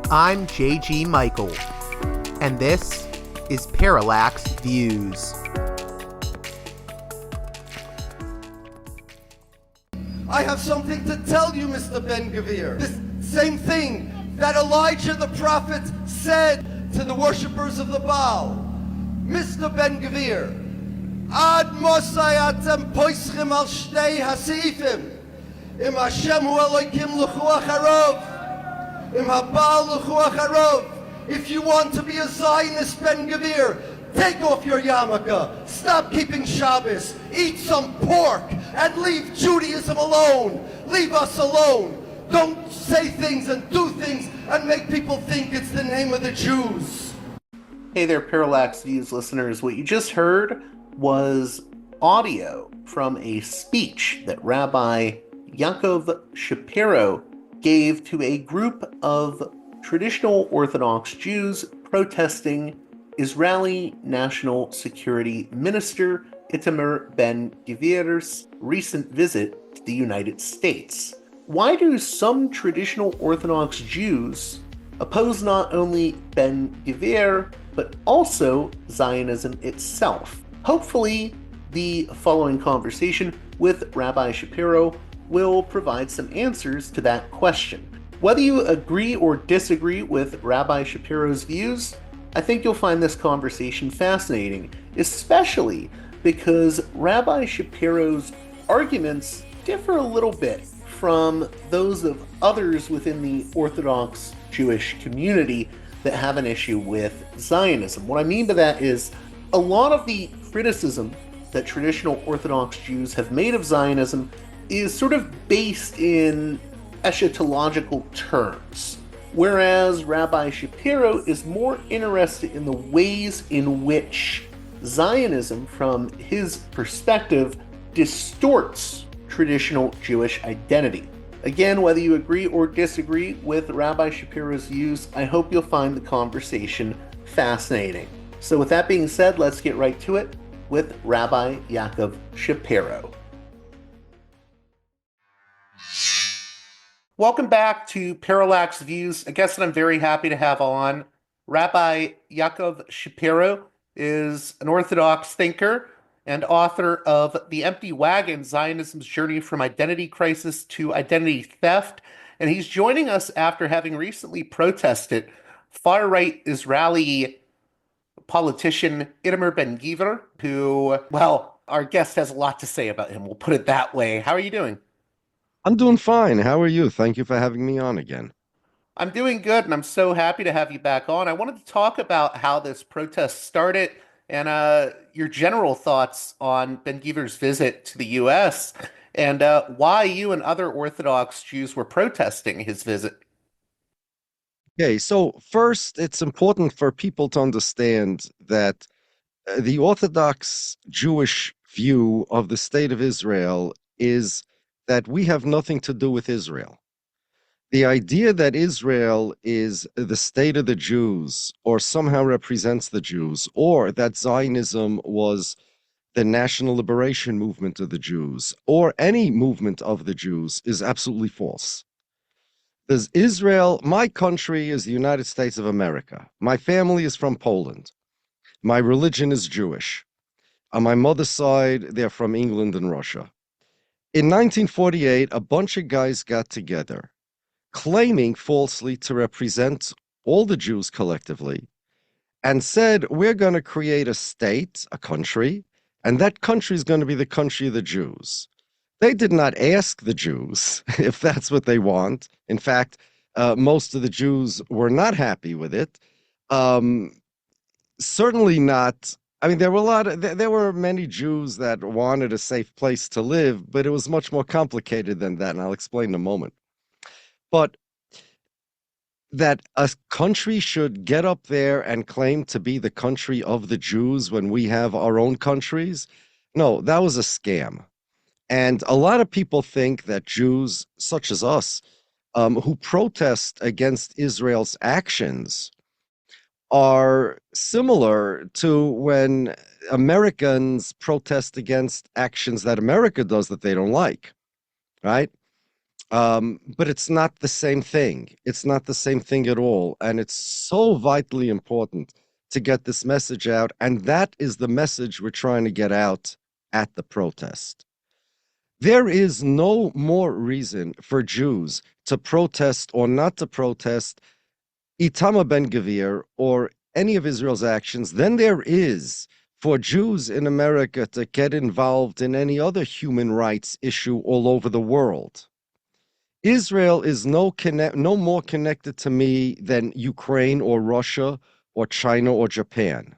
I'm J.G. Michael, and this is Parallax Views. I have something to tell you, Mr. Ben-Gvir. This same thing that Elijah the prophet said to the worshippers of the Baal. Mr. Ben-Gvir, Ad Mosai atem poischim al shtei haseifim, im Hashem hu Elokim l'chuach harov, im haBaal l'chuach harov. If you want to be a Zionist, Ben-Gvir, take off your yarmulke, stop keeping Shabbos, eat some pork, and leave Judaism alone. Leave us alone. Don't say things and do things and make people think it's the name of the Jews. Hey there, Parallax Views listeners. What you just heard was audio from a speech that Rabbi Yaakov Shapiro gave to a group of traditional Orthodox Jews protesting Israeli National Security Minister Itamar Ben-Gvir's recent visit to the United States. Why do some traditional Orthodox Jews oppose not only Ben-Gvir, but also Zionism itself? Hopefully, the following conversation with Rabbi Shapiro will provide some answers to that question. Whether you agree or disagree with Rabbi Shapiro's views, I think you'll find this conversation fascinating, especially because Rabbi Shapiro's arguments differ a little bit from those of others within the Orthodox Jewish community that have an issue with Zionism. What I mean by that is a lot of the criticism that traditional Orthodox Jews have made of Zionism is sort of based in eschatological terms, whereas Rabbi Shapiro is more interested in the ways in which Zionism, from his perspective, distorts traditional Jewish identity. Again, whether you agree or disagree with Rabbi Shapiro's views, I hope you'll find the conversation fascinating. So with that being said, let's get right to it with Rabbi Yaakov Shapiro. Welcome back to Parallax Views. A guest that I'm very happy to have on, Rabbi Yaakov Shapiro, is an Orthodox thinker and author of The Empty Wagon, Zionism's Journey from Identity Crisis to Identity Theft. And he's joining us after having recently protested far-right Israeli politician Itamar Ben-Gvir, who, well, our guest has a lot to say about him. We'll put it that way. How are you doing? I'm doing fine. How are you? Thank you for having me on again. I'm doing good, and I'm so happy to have you back on. I wanted to talk about how this protest started and your general thoughts on Ben-Gvir's visit to the U.S. and why you and other Orthodox Jews were protesting his visit. Okay, so first, it's important for people to understand that the Orthodox Jewish view of the state of Israel is that we have nothing to do with Israel. The idea that Israel is the state of the Jews or somehow represents the Jews, or that Zionism was the national liberation movement of the Jews, or any movement of the Jews, is absolutely false. There's Israel, my country is the United States of America. My family is from Poland. My religion is Jewish. On my mother's side, they're from England and Russia. In 1948, a bunch of guys got together, claiming falsely to represent all the Jews collectively, and said, we're going to create a state, a country, and that country is going to be the country of the Jews. They did not ask the Jews if that's what they want. In fact, most of the Jews were not happy with it. Certainly not. I mean, there were many Jews that wanted a safe place to live, but it was much more complicated than that, and I'll explain in a moment. But that a country should get up there and claim to be the country of the Jews when we have our own countries, no, that was a scam. And a lot of people think that Jews, such as us, who protest against Israel's actions, are similar to when Americans protest against actions that America does that they don't like, right? But it's not the same thing. It's not the same thing at all. And it's so vitally important to get this message out. And that is the message we're trying to get out at the protest. There is no more reason for Jews to protest or not to protest Itamar Ben-Gvir or any of Israel's actions than there is for Jews in America to get involved in any other human rights issue all over the world. Israel is no more connected to me than Ukraine or Russia or China or Japan,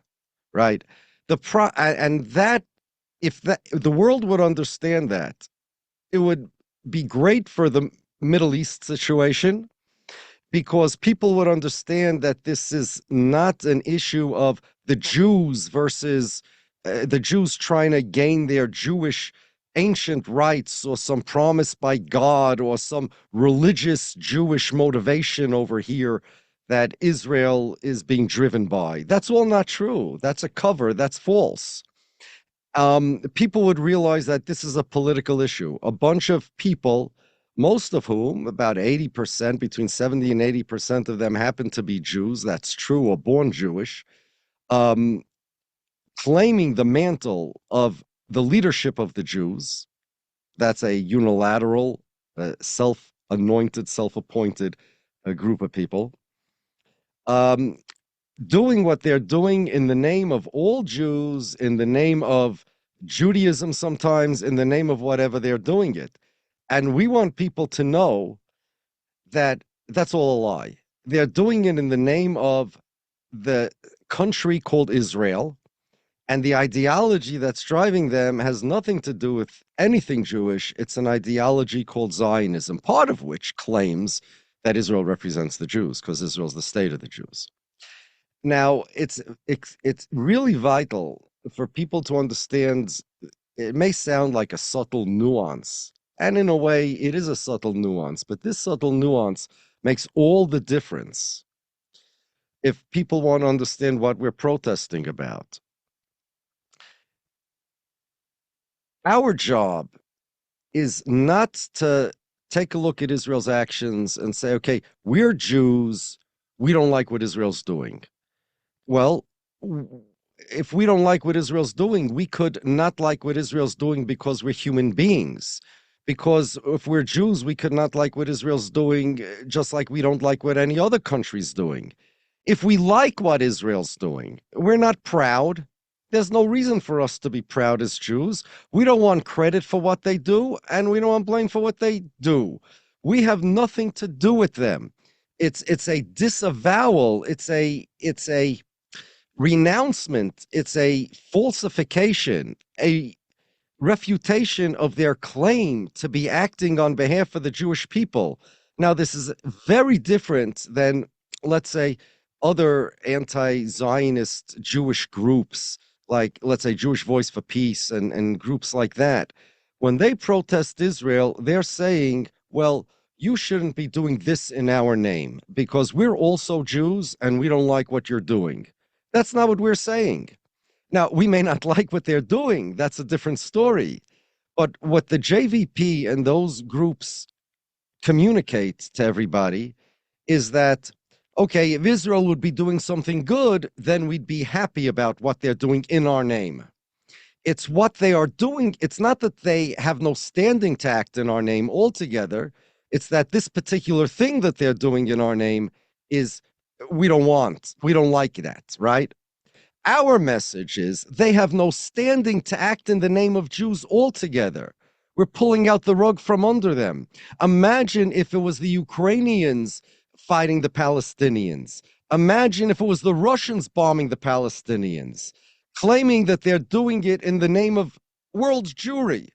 right? And that if the world would understand that, it would be great for the Middle East situation, because people would understand that this is not an issue of the Jews versus the Jews trying to gain their Jewish ancient rights or some promise by God or some religious Jewish motivation over here that Israel is being driven by. That's all not true. That's a cover. That's false. People would realize that this is a political issue. A bunch of people, most of whom, about 80%, between 70 and 80% of them happen to be Jews, that's true, or born Jewish, claiming the mantle of the leadership of the Jews. That's a unilateral, self-anointed, self-appointed group of people. Doing what they're doing in the name of all Jews, in the name of Judaism sometimes, in the name of whatever, they're doing it. And we want people to know that that's all a lie. They're doing it in the name of the country called Israel, and the ideology that's driving them has nothing to do with anything Jewish. It's an ideology called Zionism, part of which claims that Israel represents the Jews, because Israel's the state of the Jews. Now, it's really vital for people to understand. It may sound like a subtle nuance, and in a way, it is a subtle nuance, but this subtle nuance makes all the difference if people want to understand what we're protesting about. Our job is not to take a look at Israel's actions and say, okay, we're Jews, we don't like what Israel's doing. Well, if we don't like what Israel's doing, we could not like what Israel's doing because we're human beings. Because if we're Jews, we could not like what Israel's doing, just like we don't like what any other country's doing. If we like what Israel's doing, we're not proud. There's no reason for us to be proud as Jews. We don't want credit for what they do, and we don't want blame for what they do. We have nothing to do with them. It's a disavowal. It's a renouncement. It's a falsification, a refutation of their claim to be acting on behalf of the Jewish people. Now, this is very different than, let's say, other anti-Zionist Jewish groups, like, let's say, Jewish Voice for Peace and groups like that. When they protest Israel, they're saying, well, you shouldn't be doing this in our name because we're also Jews and we don't like what you're doing. That's not what we're saying. Now, we may not like what they're doing. That's a different story. But what the JVP and those groups communicate to everybody is that, okay, if Israel would be doing something good, then we'd be happy about what they're doing in our name. It's what they are doing. It's not that they have no standing to act in our name altogether. It's that this particular thing that they're doing in our name is we don't like that, right? Our message is they have no standing to act in the name of Jews altogether. We're pulling out the rug from under them. Imagine if it was the Ukrainians fighting the Palestinians. Imagine if it was the Russians bombing the Palestinians, claiming that they're doing it in the name of world Jewry.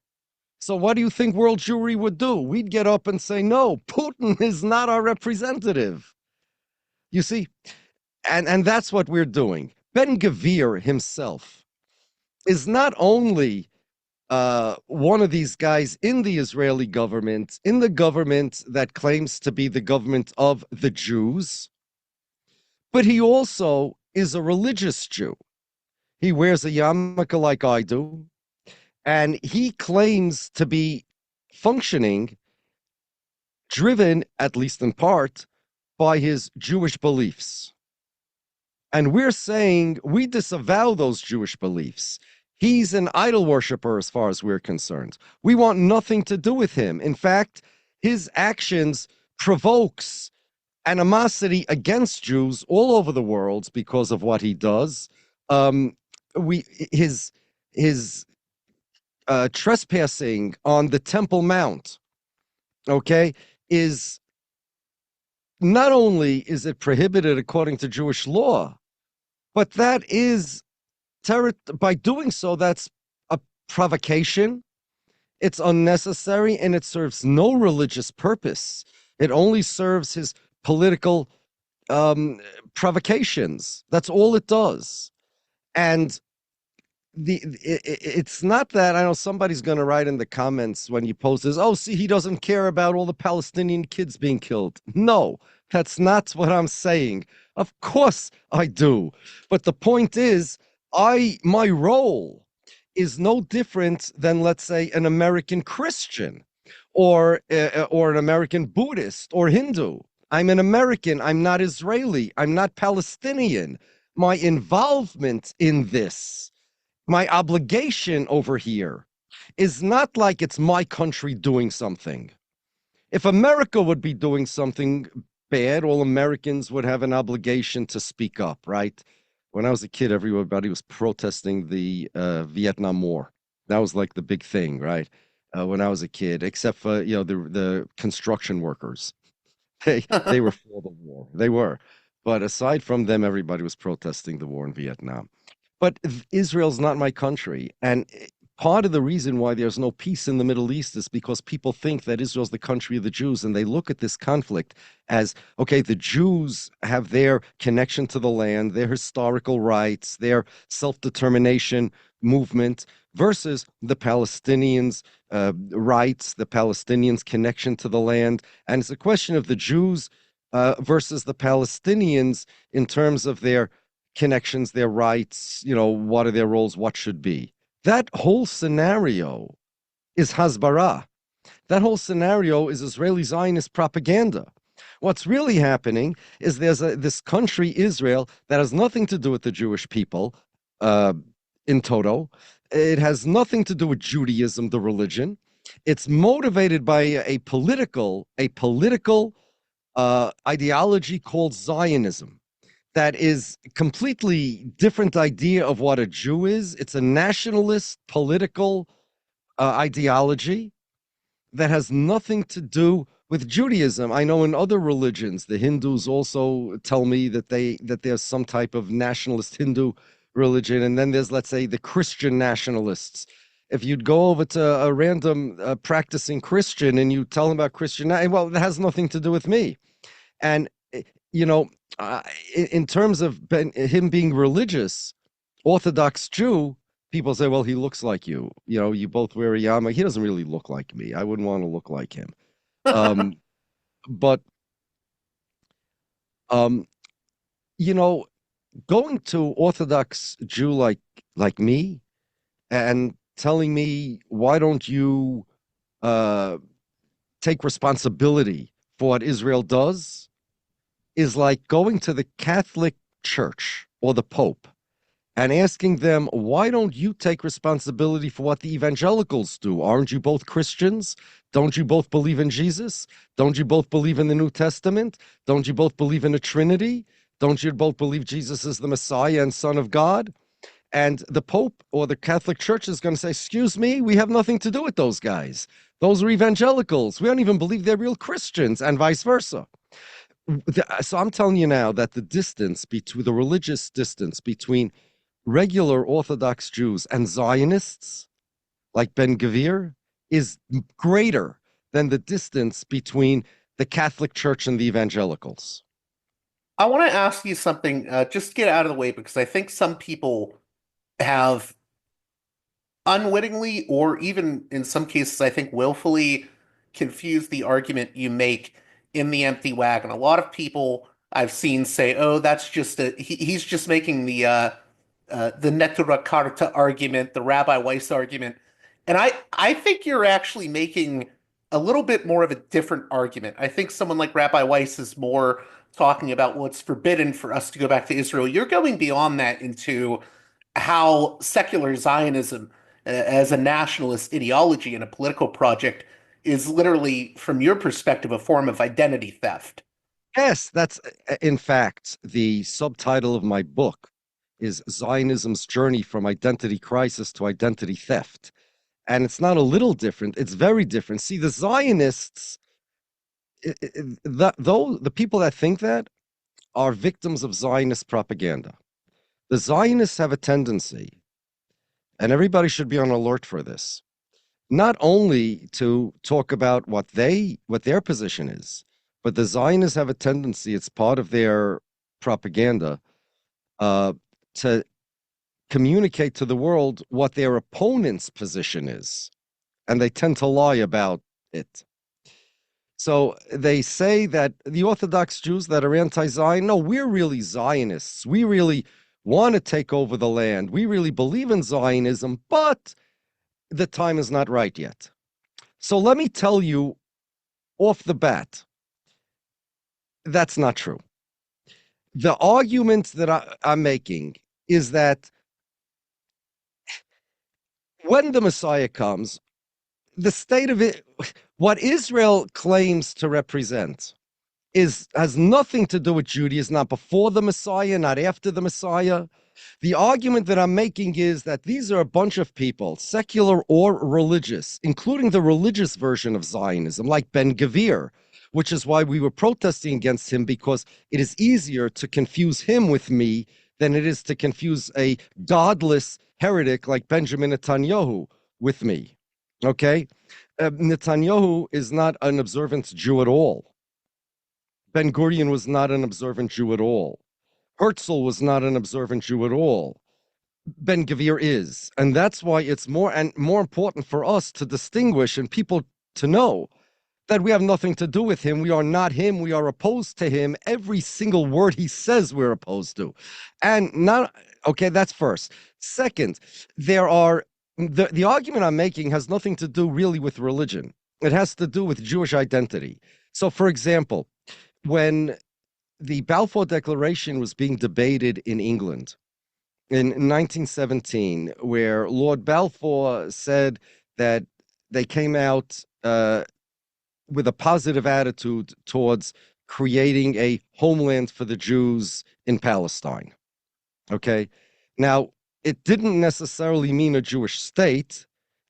So what do you think world Jewry would do? We'd get up and say, no, Putin is not our representative. You see, and that's what we're doing. Ben-Gvir himself is not only one of these guys in the Israeli government, in the government that claims to be the government of the Jews, but he also is a religious Jew. He wears a yarmulke like I do, and he claims to be functioning driven, at least in part, by his Jewish beliefs. And we're saying we disavow those Jewish beliefs. He's an idol worshiper as far as we're concerned. We want nothing to do with him. In fact, his actions provokes animosity against Jews all over the world because of what he does. We his trespassing on the Temple Mount, okay, is not only is it prohibited according to Jewish law, but that is by doing so, that's a provocation. It's unnecessary and it serves no religious purpose. It only serves his political provocations. That's all it does. And it's not that, I know somebody's going to write in the comments when you post this, oh, see, he doesn't care about all the Palestinian kids being killed. No, that's not what I'm saying. Of course I do. But the point is, my role is no different than, let's say, an American Christian or an American Buddhist or Hindu. I'm an American. I'm not Israeli. I'm not Palestinian. My involvement in this, my obligation over here, is not like it's my country doing something. If America would be doing something bad, all Americans would have an obligation to speak up, right? When I was a kid, everybody was protesting the Vietnam War. That was like the big thing, right? When I was a kid, except for the construction workers. They were for the war. They were. But aside from them, everybody was protesting the war in Vietnam. But Israel's not my country. And part of the reason why there's no peace in the Middle East is because people think that Israel's the country of the Jews, and they look at this conflict as, okay, the Jews have their connection to the land, their historical rights, their self-determination movement, versus the Palestinians' rights, the Palestinians' connection to the land. And it's a question of the Jews versus the Palestinians in terms of their connections, their rights, what are their roles, what should be. That whole scenario is Hasbara. That whole scenario is Israeli Zionist propaganda. What's really happening is there's this country, Israel, that has nothing to do with the Jewish people in toto. It has nothing to do with Judaism, the religion. It's motivated by a political ideology called Zionism. That is a completely different idea of what a Jew is. It's a nationalist political ideology that has nothing to do with Judaism. I know in other religions, the Hindus also tell me that there's some type of nationalist Hindu religion, and then there's, let's say, the Christian nationalists. If you'd go over to a random practicing Christian and you tell him about Christian, well, it has nothing to do with me. And in terms of him being religious, Orthodox Jew, people say, well, he looks like you. You both wear a yarmulke. He doesn't really look like me. I wouldn't want to look like him. But, going to Orthodox Jew like me and telling me, why don't you take responsibility for what Israel does, is like going to the Catholic Church or the Pope and asking them, why don't you take responsibility for what the evangelicals do? Aren't you both Christians? Don't you both believe in Jesus? Don't you both believe in the New Testament? Don't you both believe in a Trinity? Don't you both believe Jesus is the Messiah and Son of God? And the Pope or the Catholic Church is going to say, excuse me, we have nothing to do with those guys. Those are evangelicals. We don't even believe they're real Christians, and vice versa. So I'm telling you now that the religious distance between regular Orthodox Jews and Zionists like Ben-Gvir is greater than the distance between the Catholic Church and the evangelicals. I want to ask you something, just to get out of the way, because I think some people have unwittingly, or even in some cases, I think willfully, confused the argument you make in the Empty Wagon. A lot of people I've seen say, "Oh, that's just he's just making the Neturei Karta argument, the Rabbi Weiss argument," and I think you're actually making a little bit more of a different argument. I think someone like Rabbi Weiss is more talking about, well, it's forbidden for us to go back to Israel. You're going beyond that into how secular Zionism, as a nationalist ideology and a political project, is literally, from your perspective, a form of identity theft. Yes, that's in fact the subtitle of my book is Zionism's Journey from Identity Crisis to Identity Theft. And it's not a little different, it's very different. See, the Zionists, though the people that think that are victims of Zionist propaganda. The Zionists have a tendency, and everybody should be on alert for this, not only to talk about what their position is, but the Zionists have a tendency, it's part of their propaganda, to communicate to the world what their opponent's position is. And they tend to lie about it. So they say that the Orthodox Jews that are anti-Zion, no, we're really Zionists. We really want to take over the land. We really believe in Zionism, but the time is not right yet. So let me tell you off the bat, that's not true. The argument that I'm making is that when the Messiah comes, the state of it, what Israel claims to represent has nothing to do with Judaism, not before the Messiah, not after the Messiah. The argument that I'm making is that these are a bunch of people, secular or religious, including the religious version of Zionism, like Ben-Gvir, which is why we were protesting against him, because it is easier to confuse him with me than it is to confuse a godless heretic like Benjamin Netanyahu with me. Okay? Netanyahu is not an observant Jew at all. Ben-Gurion was not an observant Jew at all. Herzl was not an observant Jew at all. Ben-Gvir is. And that's why it's more important for us to distinguish and people to know that we have nothing to do with him. We are not him. We are opposed to him. Every single word he says, we're opposed to. And not, okay, that's first. Second, there are, the argument I'm making has nothing to do really with religion. It has to do with Jewish identity. So, for example, when the Balfour Declaration was being debated in England in 1917, where Lord Balfour said that they came out with a positive attitude towards creating a homeland for the Jews in Palestine. Okay? Now, it didn't necessarily mean a Jewish state,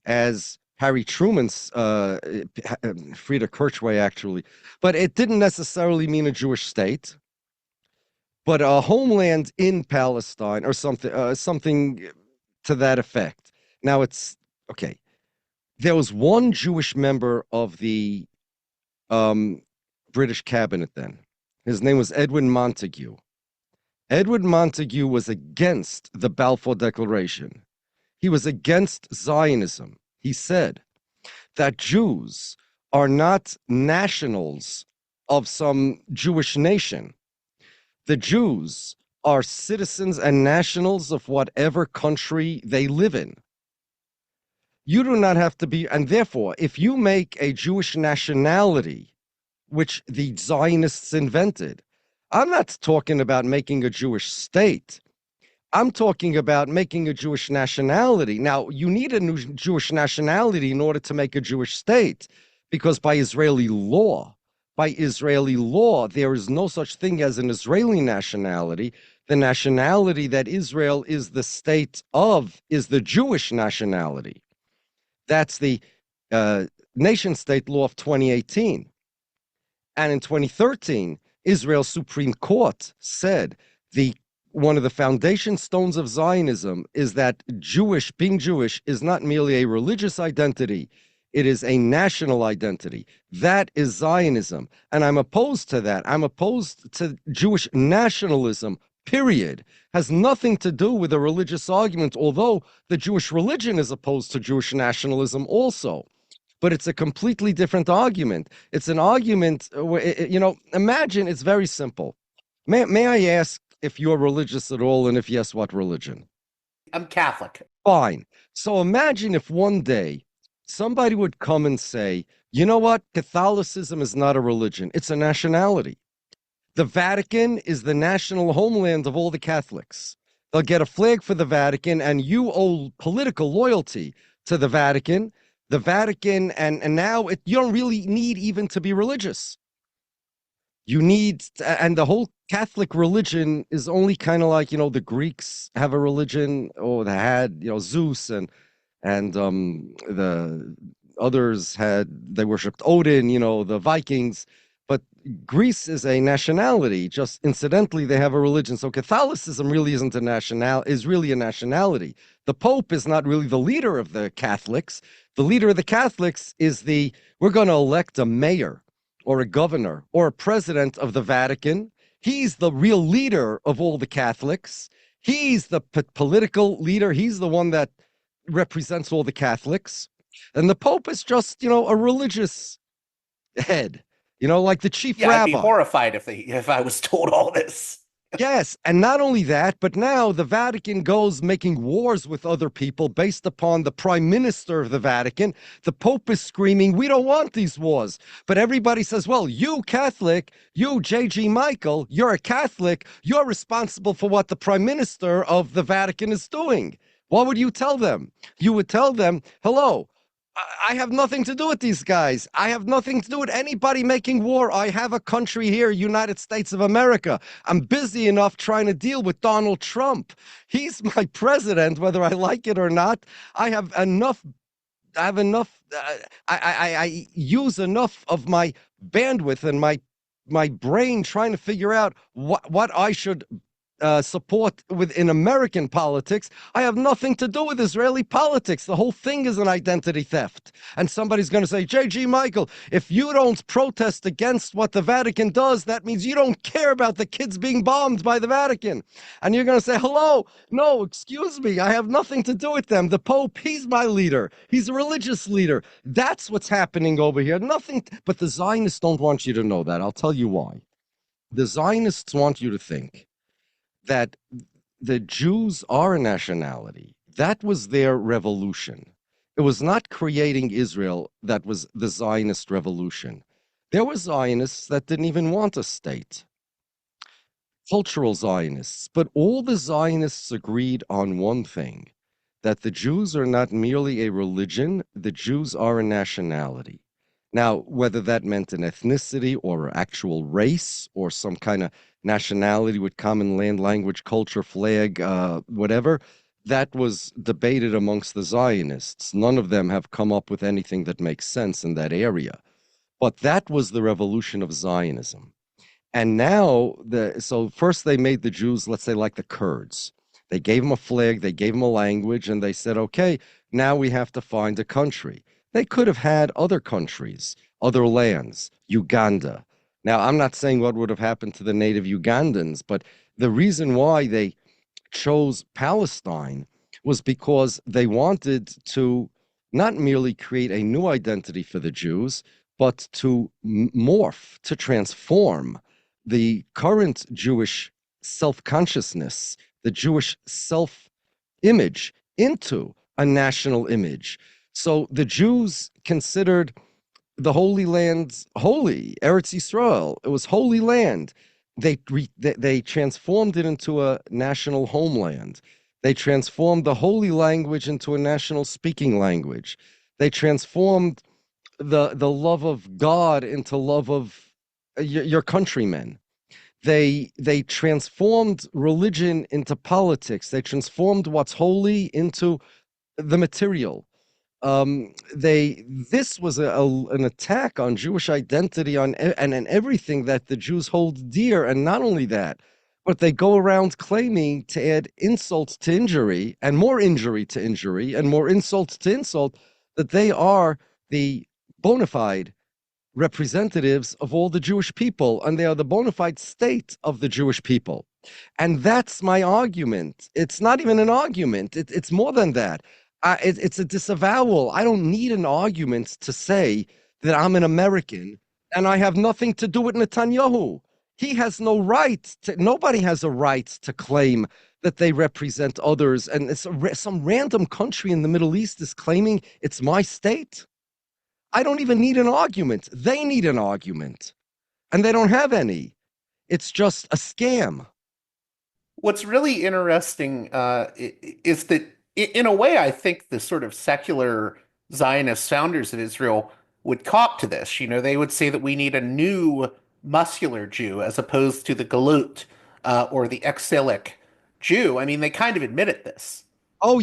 as Harry Truman's, Frieda Kirchway actually, but it didn't necessarily mean a Jewish state, but a homeland in Palestine or something to that effect. Now it's, okay, there was one Jewish member of the British cabinet then. His name was Edwin Montagu. Edwin Montagu was against the Balfour Declaration. He was against Zionism. He said that Jews are not nationals of some Jewish nation. The Jews are citizens and nationals of whatever country they live in. You do not have to be, and therefore, if you make a Jewish nationality, which the Zionists invented, I'm not talking about making a Jewish state. I'm talking about making a Jewish nationality. Now, you need a new Jewish nationality in order to make a Jewish state, because by Israeli law, there is no such thing as an Israeli nationality. The nationality that Israel is the state of is the Jewish nationality. That's the nation-state law of 2018. And in 2013, Israel's Supreme Court said one of the foundation stones of Zionism is that being Jewish is not merely a religious identity, it is a national identity. That is Zionism. And I'm opposed to that. I'm opposed to Jewish nationalism, period. Has nothing to do with a religious argument, although the Jewish religion is opposed to Jewish nationalism also. But it's a completely different argument. It's an argument where, imagine it's very simple. May I ask if you're religious at all, and if yes, what religion? I'm Catholic. Fine. So imagine if one day somebody would come and say, you know what? Catholicism is not a religion, it's a nationality. The Vatican is the national homeland of all the Catholics. They'll get a flag for the Vatican, and you owe political loyalty to the Vatican. The Vatican, and now you don't really need even to be religious. You need, and the whole Catholic religion is only kind of like, the Greeks have a religion, or they had, Zeus, and the others they worshipped Odin, the Vikings. But Greece is a nationality. Just incidentally, they have a religion. So Catholicism really isn't is really a nationality. The Pope is not really the leader of the Catholics. The leader of the Catholics is we're going to elect a mayor or a governor or a president of the Vatican. He's the real leader of all the Catholics. He's the political leader. He's the one that represents all the Catholics. And the Pope is just, a religious head, like the chief rabbi. I'd be horrified if I was told all this. Yes, and not only that, but now the Vatican goes making wars with other people based upon the prime minister of the Vatican. The Pope is screaming, we don't want these wars. But everybody says, well, you Catholic, you J.G. Michael, you're a Catholic, you're responsible for what the prime minister of the Vatican is doing. What would you tell them? You would tell them, hello, I have nothing to do with these guys. I have nothing to do with anybody making war. I have a country here, United States of America. I'm busy enough trying to deal with Donald Trump. He's my president, whether I like it or not. I use enough of my bandwidth and my brain trying to figure out what I should support within American politics. I have nothing to do with Israeli politics. The whole thing is an identity theft. And somebody's going to say, J.G. Michael, if you don't protest against what the Vatican does, that means you don't care about the kids being bombed by the Vatican. And you're going to say, hello, no, excuse me, I have nothing to do with them. The Pope, he's my leader. He's a religious leader. That's what's happening over here. Nothing, but the Zionists don't want you to know that. I'll tell you why. The Zionists want you to think that the Jews are a nationality. That was their revolution. It was not creating Israel that was the Zionist revolution. There were Zionists that didn't even want a state, cultural Zionists, but all the Zionists agreed on one thing, that the Jews are not merely a religion, the Jews are a nationality. Now, whether that meant an ethnicity or an actual race or some kind of nationality with common land, language, culture, flag, whatever, that was debated amongst the Zionists. None of them have come up with anything that makes sense in that area. But that was the revolution of Zionism. And now, so first they made the Jews, let's say, like the Kurds. They gave them a flag, they gave them a language, and they said, okay, now we have to find a country. They could have had other countries, other lands, Uganda. Now, I'm not saying what would have happened to the native Ugandans, but the reason why they chose Palestine was because they wanted to not merely create a new identity for the Jews, but to morph, to transform the current Jewish self-consciousness, the Jewish self-image into a national image. So the Jews considered the Holy Land holy, Eretz Yisrael. It was holy land. They transformed it into a national homeland. They transformed the holy language into a national speaking language. They transformed the love of God into love of your countrymen. They transformed religion into politics. They transformed what's holy into the material. This was an attack on Jewish identity and everything that the Jews hold dear. And not only that, but they go around claiming to add insult to injury and more injury to injury and more insult to insult, that they are the bona fide representatives of all the Jewish people, and they are the bona fide state of the Jewish people. And that's my argument. It's not even an argument. It's more than that. It's a disavowal. I don't need an argument to say that I'm an American and I have nothing to do with Netanyahu. He has no right to, nobody has a right to claim that they represent others, and some random country in the Middle East is claiming it's my state. I don't even need an argument. They need an argument, and they don't have any. It's just a scam. What's really interesting is that, in a way, I think the sort of secular Zionist founders of Israel would cop to this. You know, they would say that we need a new muscular Jew as opposed to the galut or the exilic Jew. I mean, they kind of admitted this. Oh,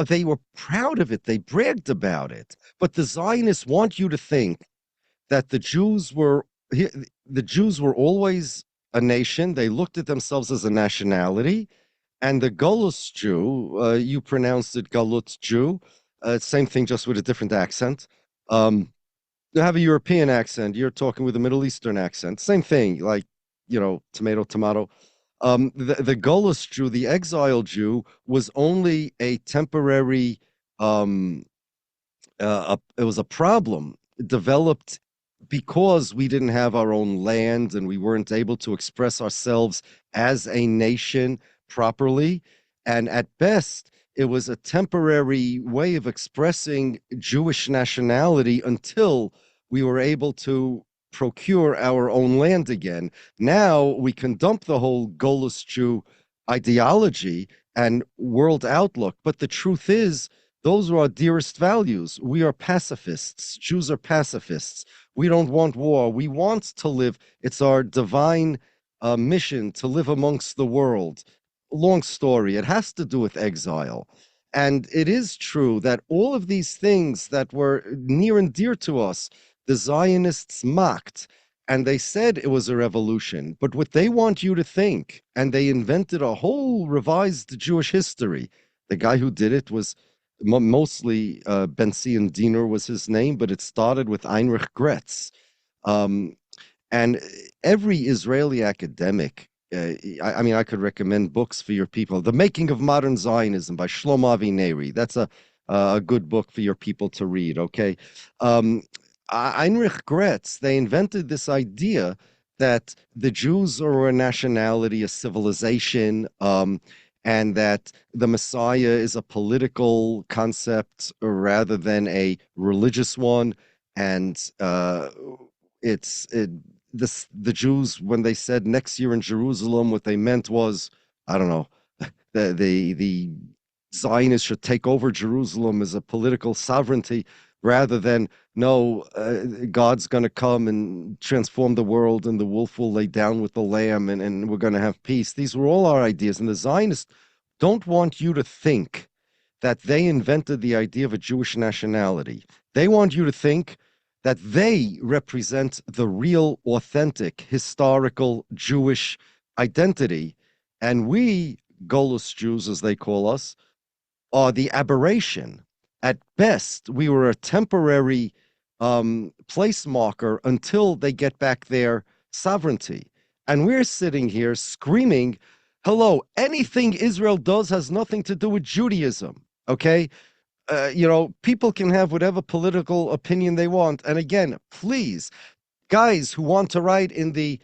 they were proud of it. They bragged about it. But the Zionists want you to think that the Jews were always a nation. They looked at themselves as a nationality, and the Golos Jew, you pronounced it Galut Jew, same thing, just with a different accent. You have a European accent. You're talking with a Middle Eastern accent. Same thing, like, tomato, tomato. The Golos Jew, the exile Jew, was only a temporary. It was a problem developed because we didn't have our own land and we weren't able to express ourselves as a nation properly. And at best, it was a temporary way of expressing Jewish nationality until we were able to procure our own land again. Now we can dump the whole Golos Jew ideology and world outlook. But the truth is, those are our dearest values. We are pacifists. Jews are pacifists. We don't want war. We want to live. It's our divine mission to live amongst the world. Long story. It has to do with exile. And it is true that all of these things that were near and dear to us, the Zionists mocked, and they said it was a revolution. But what they want you to think, and they invented a whole revised Jewish history. The guy who did it was mostly Ben-Zion Diener was his name, but it started with Heinrich Gretz. And every Israeli academic, I mean, I could recommend books for your people. The Making of Modern Zionism by Shlomo Avineri. That's a good book for your people to read, okay? Heinrich Gretz, they invented this idea that the Jews are a nationality, a civilization, and that the Messiah is a political concept rather than a religious one. And the Jews, when they said next year in Jerusalem, what they meant was, I don't know, the Zionists should take over Jerusalem as a political sovereignty rather than, no, God's going to come and transform the world and the wolf will lay down with the lamb and we're going to have peace. These were all our ideas. And the Zionists don't want you to think that they invented the idea of a Jewish nationality. They want you to think that they represent the real, authentic, historical Jewish identity. And we, Golos Jews, as they call us, are the aberration. At best, we were a temporary place marker until they get back their sovereignty. And we're sitting here screaming, hello, anything Israel does has nothing to do with Judaism, okay? People can have whatever political opinion they want. And again, please, guys who want to write in the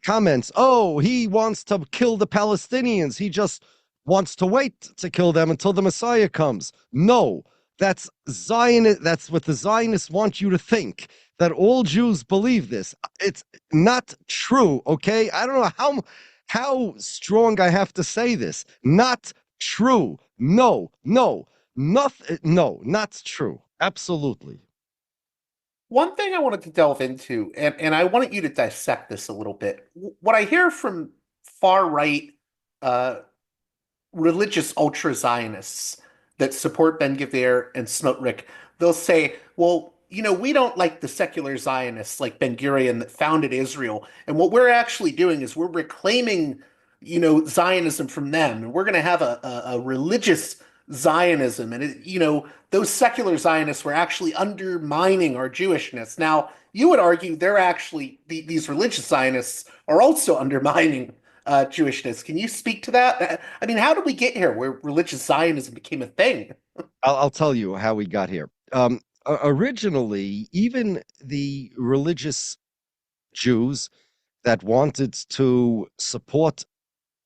comments, oh, he wants to kill the Palestinians. He just wants to wait to kill them until the Messiah comes. No, that's Zionist. That's what the Zionists want you to think, that all Jews believe this. It's not true, okay? I don't know how strong I have to say this. Not true. No, nothing. No, not true. Absolutely. One thing I wanted to delve into, and I wanted you to dissect this a little bit. What I hear from far right religious ultra-Zionists that support Ben-Gvir and Smotrich, they'll say, well, we don't like the secular Zionists like Ben-Gurion that founded Israel. And what we're actually doing is we're reclaiming, Zionism from them. And we're going to have a religious Zionism. And, those secular Zionists were actually undermining our Jewishness. Now, you would argue they're actually, these religious Zionists are also undermining Jewishness. Can you speak to that? I mean, how did we get here where religious Zionism became a thing? I'll tell you how we got here. Originally, even the religious Jews that wanted to support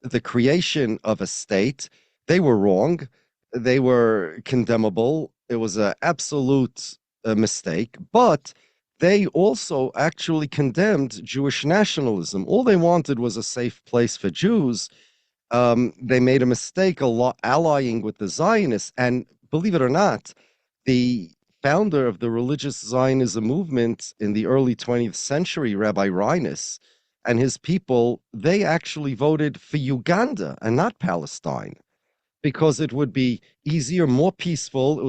the creation of a state. They were wrong. They were condemnable. It was an absolute mistake. But they also actually condemned Jewish nationalism. All they wanted was a safe place for Jews. They made a mistake allying with the Zionists. And believe it or not, the founder of the religious Zionism movement in the early 20th century, Rabbi Reines, and his people, they actually voted for Uganda and not Palestine because it would be easier, more peaceful. It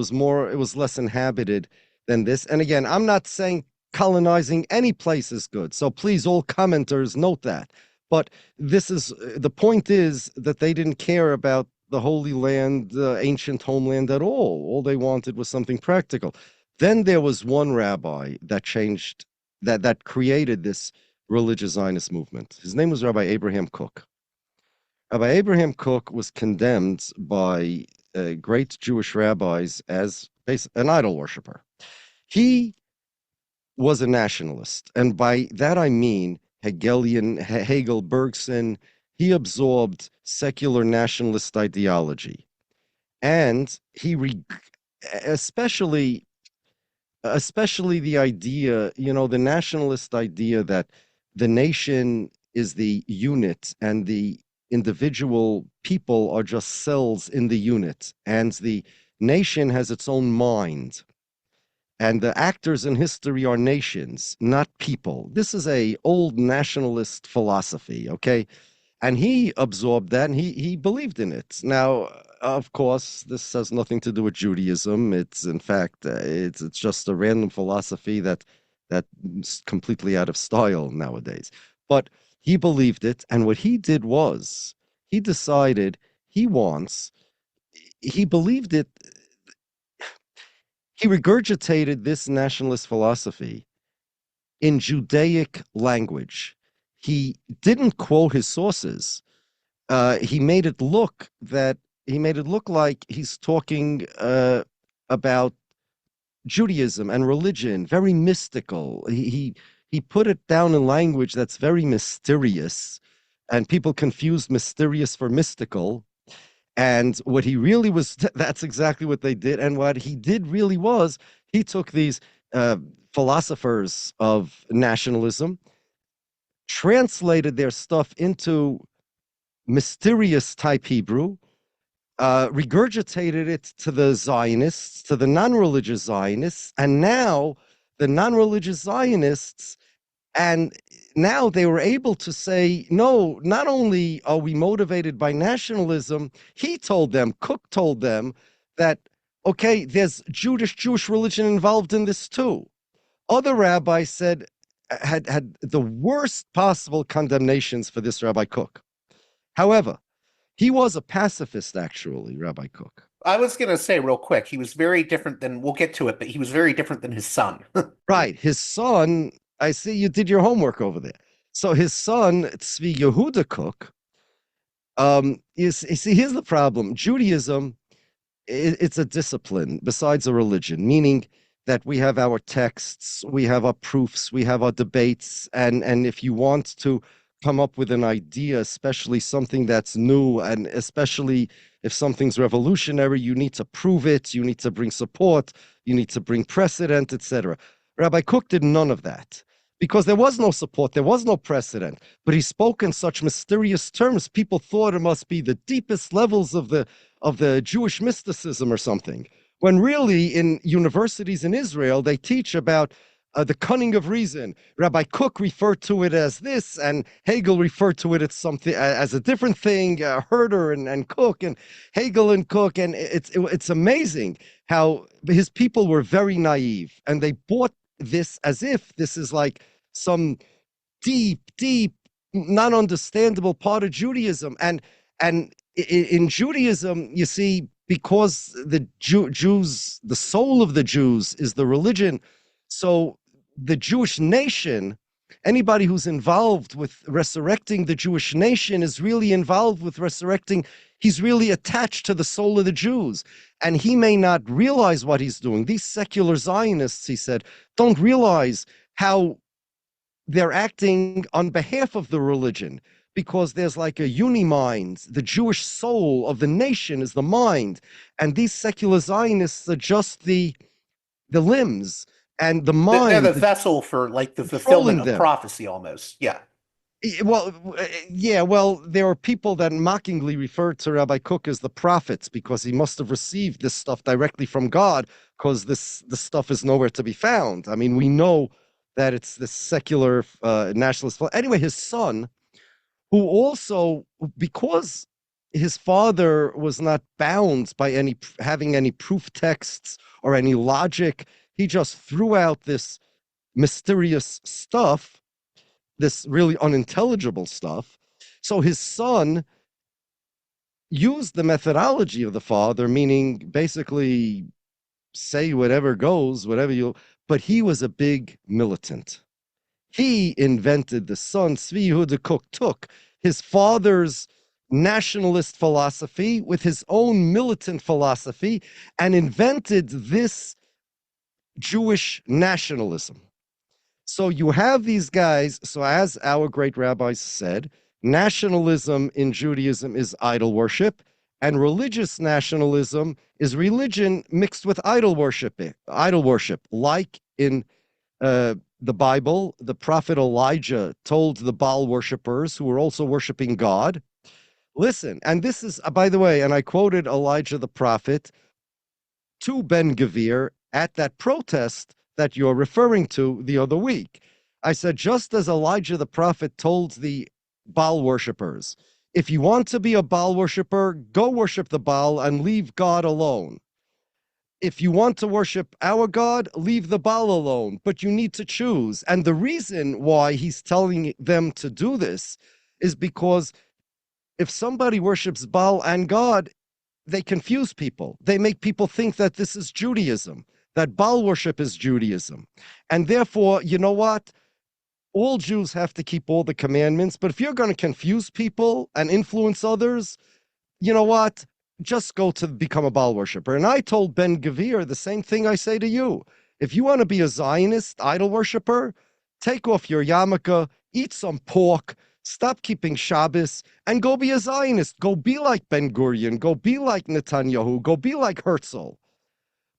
was less inhabited than this. And again, I'm not saying colonizing any place is good. So please, all commenters, note that. But the point is that they didn't care about the Holy Land, the ancient homeland at all. All they wanted was something practical. Then there was one rabbi that changed, that created this religious Zionist movement. His name was Rabbi Abraham Kook. Rabbi Abraham Kook was condemned by great Jewish rabbis as an idol worshiper. He was a nationalist, and by that I mean Hegelian, Hegel, Bergson. He absorbed secular nationalist ideology, and he especially the idea, the nationalist idea that the nation is the unit and the individual people are just cells in the unit, and the nation has its own mind. And the actors in history are nations, not people. This is a old nationalist philosophy, okay? And he absorbed that, and he believed in it. Now, of course, this has nothing to do with Judaism. It's, in fact, it's just a random philosophy that's completely out of style nowadays. But he believed it, and what he did was he decided he believed it. He regurgitated this nationalist philosophy in Judaic language. He didn't quote his sources. He made it look like he's talking about Judaism and religion, very mystical. He put it down in language that's very mysterious, and people confused mysterious for mystical. And what he really was, that's exactly what they did. And what he did really was, he took these philosophers of nationalism, translated their stuff into mysterious type Hebrew, regurgitated it to the Zionists, to the non-religious Zionists, and now the non-religious Zionists, and now they were able to say, no, not only are we motivated by nationalism, Kook told them that, okay, there's Jewish religion involved in this too. Other rabbis had the worst possible condemnations for this Rabbi Kook. However, he was a pacifist, actually, Rabbi Kook. I was going to say real quick, he was very different than, we'll get to it, but he was very different than his son. Right. His son, I see you did your homework over there. So his son, Tzvi Yehuda Kook, you see, here's the problem. Judaism, it's a discipline besides a religion, meaning that we have our texts, we have our proofs, we have our debates, and if you want to come up with an idea, especially something that's new, and especially if something's revolutionary, you need to prove it, you need to bring support, you need to bring precedent, etc. Rabbi Kook did none of that because there was no support, there was no precedent, but he spoke in such mysterious terms, people thought it must be the deepest levels of the Jewish mysticism or something, when really in universities in Israel, they teach about the cunning of reason. Rabbi Kook referred to it as this, and Hegel referred to it as something as a different thing. Herder and Kook, and Hegel and Kook, and it's amazing how his people were very naive, and they bought this as if this is like some deep, not understandable part of Judaism. And in Judaism, you see, because the Jews, the soul of the Jews is the religion, so the Jewish nation, anybody who's involved with resurrecting the Jewish nation is really involved with resurrecting. He's really attached to the soul of the Jews. And he may not realize what he's doing. These secular Zionists, he said, don't realize how they're acting on behalf of the religion. because there's like a uni-mind. The Jewish soul of the nation is the mind, and these secular Zionists are just the limbs, and the They're mind the vessel for like the fulfillment controlling of them. prophecy almost. Yeah. Well, yeah, well, there are people that mockingly refer to Rabbi Kook as the prophets because he must have received this stuff directly from God, because this stuff is nowhere to be found. I mean, we know that it's the secular nationalist. Anyway, his son, who also, because his father was not bound by having any proof texts or any logic, he just threw out this mysterious stuff, this really unintelligible stuff. So his son used the methodology of the father, meaning basically say whatever goes, whatever you, but he was a big militant. He invented the son, Tzvi Yehuda Kook took his father's nationalist philosophy with his own militant philosophy and invented this Jewish nationalism. So you have these guys. So as our great rabbis said, nationalism in Judaism is idol worship, and religious nationalism is religion mixed with idol worship. Like in the Bible, the prophet Elijah told the Baal worshippers who were also worshiping God, listen, and this is, by the way, and I quoted Elijah the prophet to Ben-Gvir at that protest that you're referring to the other week. I said, just as Elijah the prophet told the Baal worshippers, if you want to be a Baal worshipper, go worship the Baal and leave God alone. If you want to worship our God, leave the Baal alone, but you need to choose. And the reason why he's telling them to do this is because if somebody worships Baal and God, they confuse people. They make people think that this is Judaism, that Baal worship is Judaism. And therefore, you know what? All Jews have to keep all the commandments, but if you're going to confuse people and influence others, you know what? Just go to become a Baal worshiper. And I told Ben-Gvir the same thing I say to you. If you want to be a Zionist idol worshiper, take off your yarmulke, eat some pork, stop keeping Shabbos, and go be a Zionist. Go be like Ben-Gurion. Go be like Netanyahu. Go be like Herzl.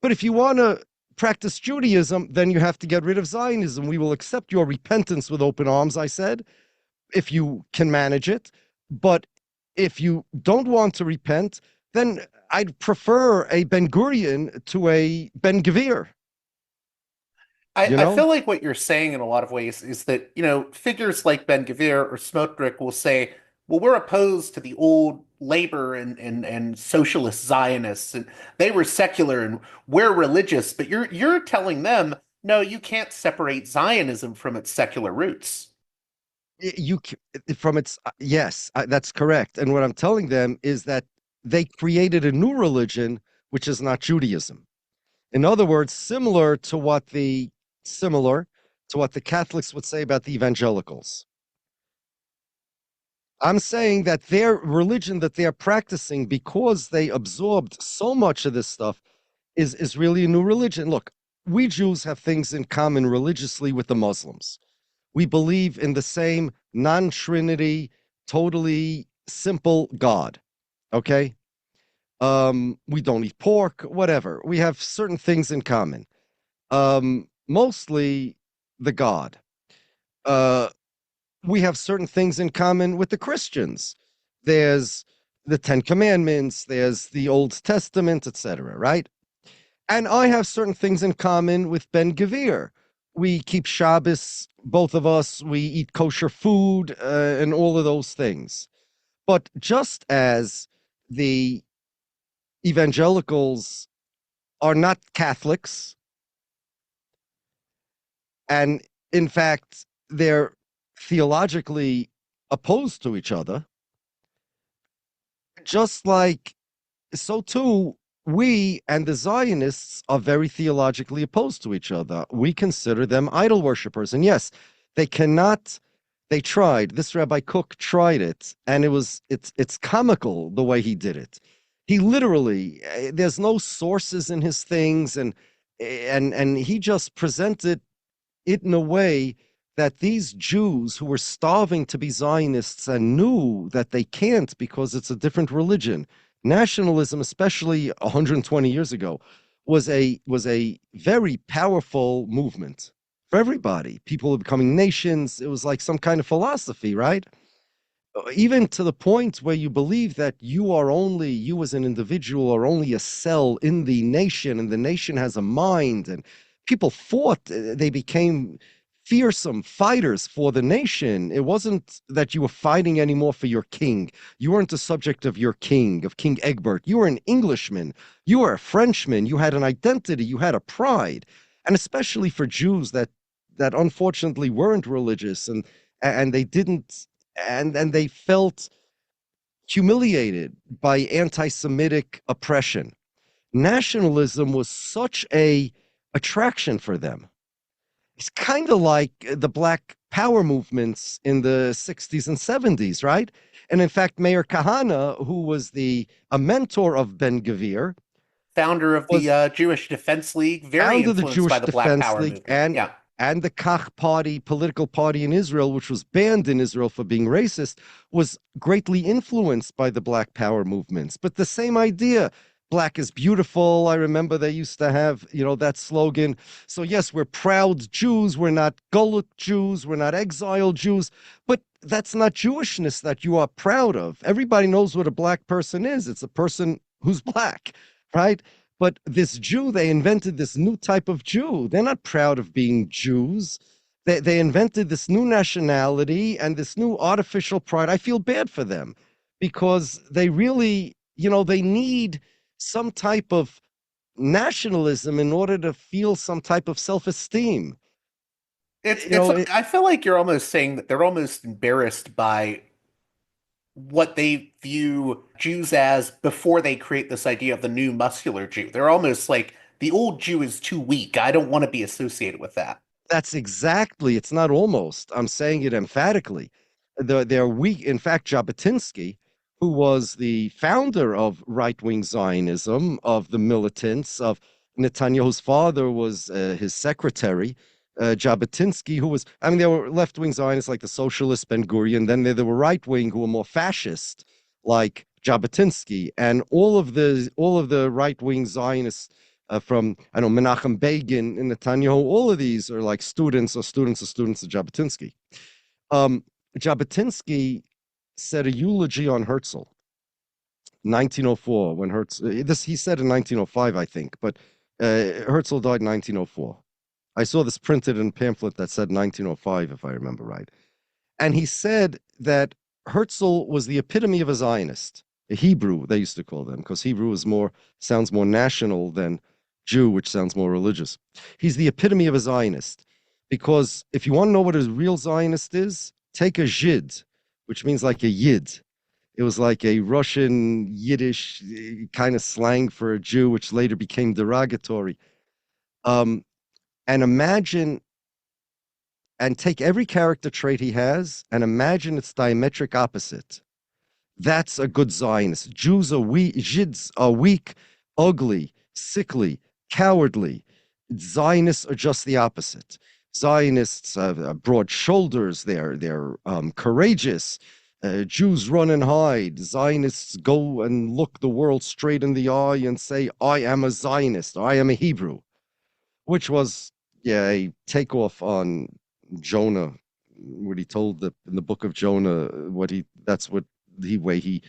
But if you want to practice Judaism, then you have to get rid of Zionism. We will accept your repentance with open arms, I said, if you can manage it. But if you don't want to repent, then I'd prefer a Ben-Gurion to a Ben-Gvir. I feel like what you're saying in a lot of ways is that, figures like Ben-Gvir or Smotrich will say, well, we're opposed to the old labor and socialist Zionists, and they were secular and we're religious, but you're telling them, no, you can't separate Zionism from its secular roots. Yes, that's correct. And what I'm telling them is that they created a new religion, which is not Judaism. In other words, similar to what the Catholics would say about the evangelicals. I'm saying that their religion that they're practicing, because they absorbed so much of this stuff, is really a new religion. Look, we Jews have things in common religiously with the Muslims. We believe in the same non-Trinity, totally simple God. Okay? We don't eat pork, whatever. We have certain things in common. Mostly the God. We have certain things in common with the Christians. There's the Ten Commandments, there's the Old Testament, etc., right? And I have certain things in common with Ben-Gvir. We keep Shabbos, both of us, we eat kosher food, and all of those things. But just as the evangelicals are not Catholics, and in fact, they're theologically opposed to each other, just like, so too, we and the Zionists are very theologically opposed to each other. We consider them idol worshippers. And yes, they tried. This Rabbi Kook tried it, and it's comical the way he did it. He literally, there's no sources in his things, and he just presented it in a way that these Jews who were starving to be Zionists and knew that they can't because it's a different religion, nationalism, especially 120 years ago, was a very powerful movement for everybody. People were becoming nations. It was like some kind of philosophy, right? Even to the point where you believe that you as an individual are only a cell in the nation, and the nation has a mind, and people fought. They became fearsome fighters for the nation. It wasn't that you were fighting anymore for your king. You weren't the subject of your king, of King Egbert. You were an Englishman. You were a Frenchman. You had an identity. You had a pride. And especially for Jews that unfortunately weren't religious, and they didn't, and they felt humiliated by anti-Semitic oppression. Nationalism was such a attraction for them. It's kind of like the Black Power movements in the 60s and 70s, right? And in fact, Meir Kahane, who was a mentor of Ben-Gvir, Founder of was the Jewish Defense League, very founder of the influenced by Jewish the Black Defense Power League movement. Yeah. and the Koch party, political party in Israel, which was banned in Israel for being racist, was greatly influenced by the Black Power movements. But the same idea, Black is beautiful. I remember they used to have, that slogan. So yes, we're proud Jews. We're not Gulut Jews. We're not exiled Jews. But that's not Jewishness that you are proud of. Everybody knows what a Black person is. It's a person who's Black, right? But this Jew, they invented this new type of Jew. They're not proud of being Jews. They invented this new nationality and this new artificial pride. I feel bad for them because they really, they need some type of nationalism in order to feel some type of self-esteem. I feel like you're almost saying that they're almost embarrassed by what they view Jews as before they create this idea of the new muscular Jew. They're almost like the old Jew is too weak. I don't want to be associated with that. That's exactly, it's not almost, I'm saying it emphatically. They're weak. In fact, Jabotinsky, who was the founder of right-wing Zionism, of the militants, of Netanyahu's father was his secretary, Jabotinsky, who was, there were left-wing Zionists like the socialist Ben-Gurion, then there were right-wing who were more fascist, like Jabotinsky, and all of the right-wing Zionists from, I don't know, Menachem Begin and Netanyahu, all of these are like students of Jabotinsky. Jabotinsky said a eulogy on Herzl, 1904, when he said in 1905, I think, but Herzl died in 1904. I saw this printed in a pamphlet that said 1905, if I remember right. And he said that Herzl was the epitome of a Zionist, a Hebrew, they used to call them, because Hebrew sounds more national than Jew, which sounds more religious. He's the epitome of a Zionist, because if you want to know what a real Zionist is, take a Zhid, which means like a Yid. It was like a Russian Yiddish kind of slang for a Jew, which later became derogatory. And imagine, and take every character trait he has and imagine its diametric opposite. That's a good Zionist. Jews are weak, Zids are weak, ugly, sickly, cowardly. Zionists are just the opposite. Zionists have broad shoulders, they're courageous. Jews run and hide. Zionists go and look the world straight in the eye and say, I am a Zionist, I am a Hebrew, which was a takeoff on Jonah, what he told in the book of Jonah, that's what the way he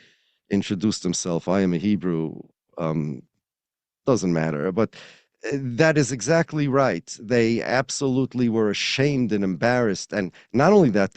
introduced himself. I am a Hebrew. Doesn't matter, but that is exactly right. They absolutely were ashamed and embarrassed, and not only that,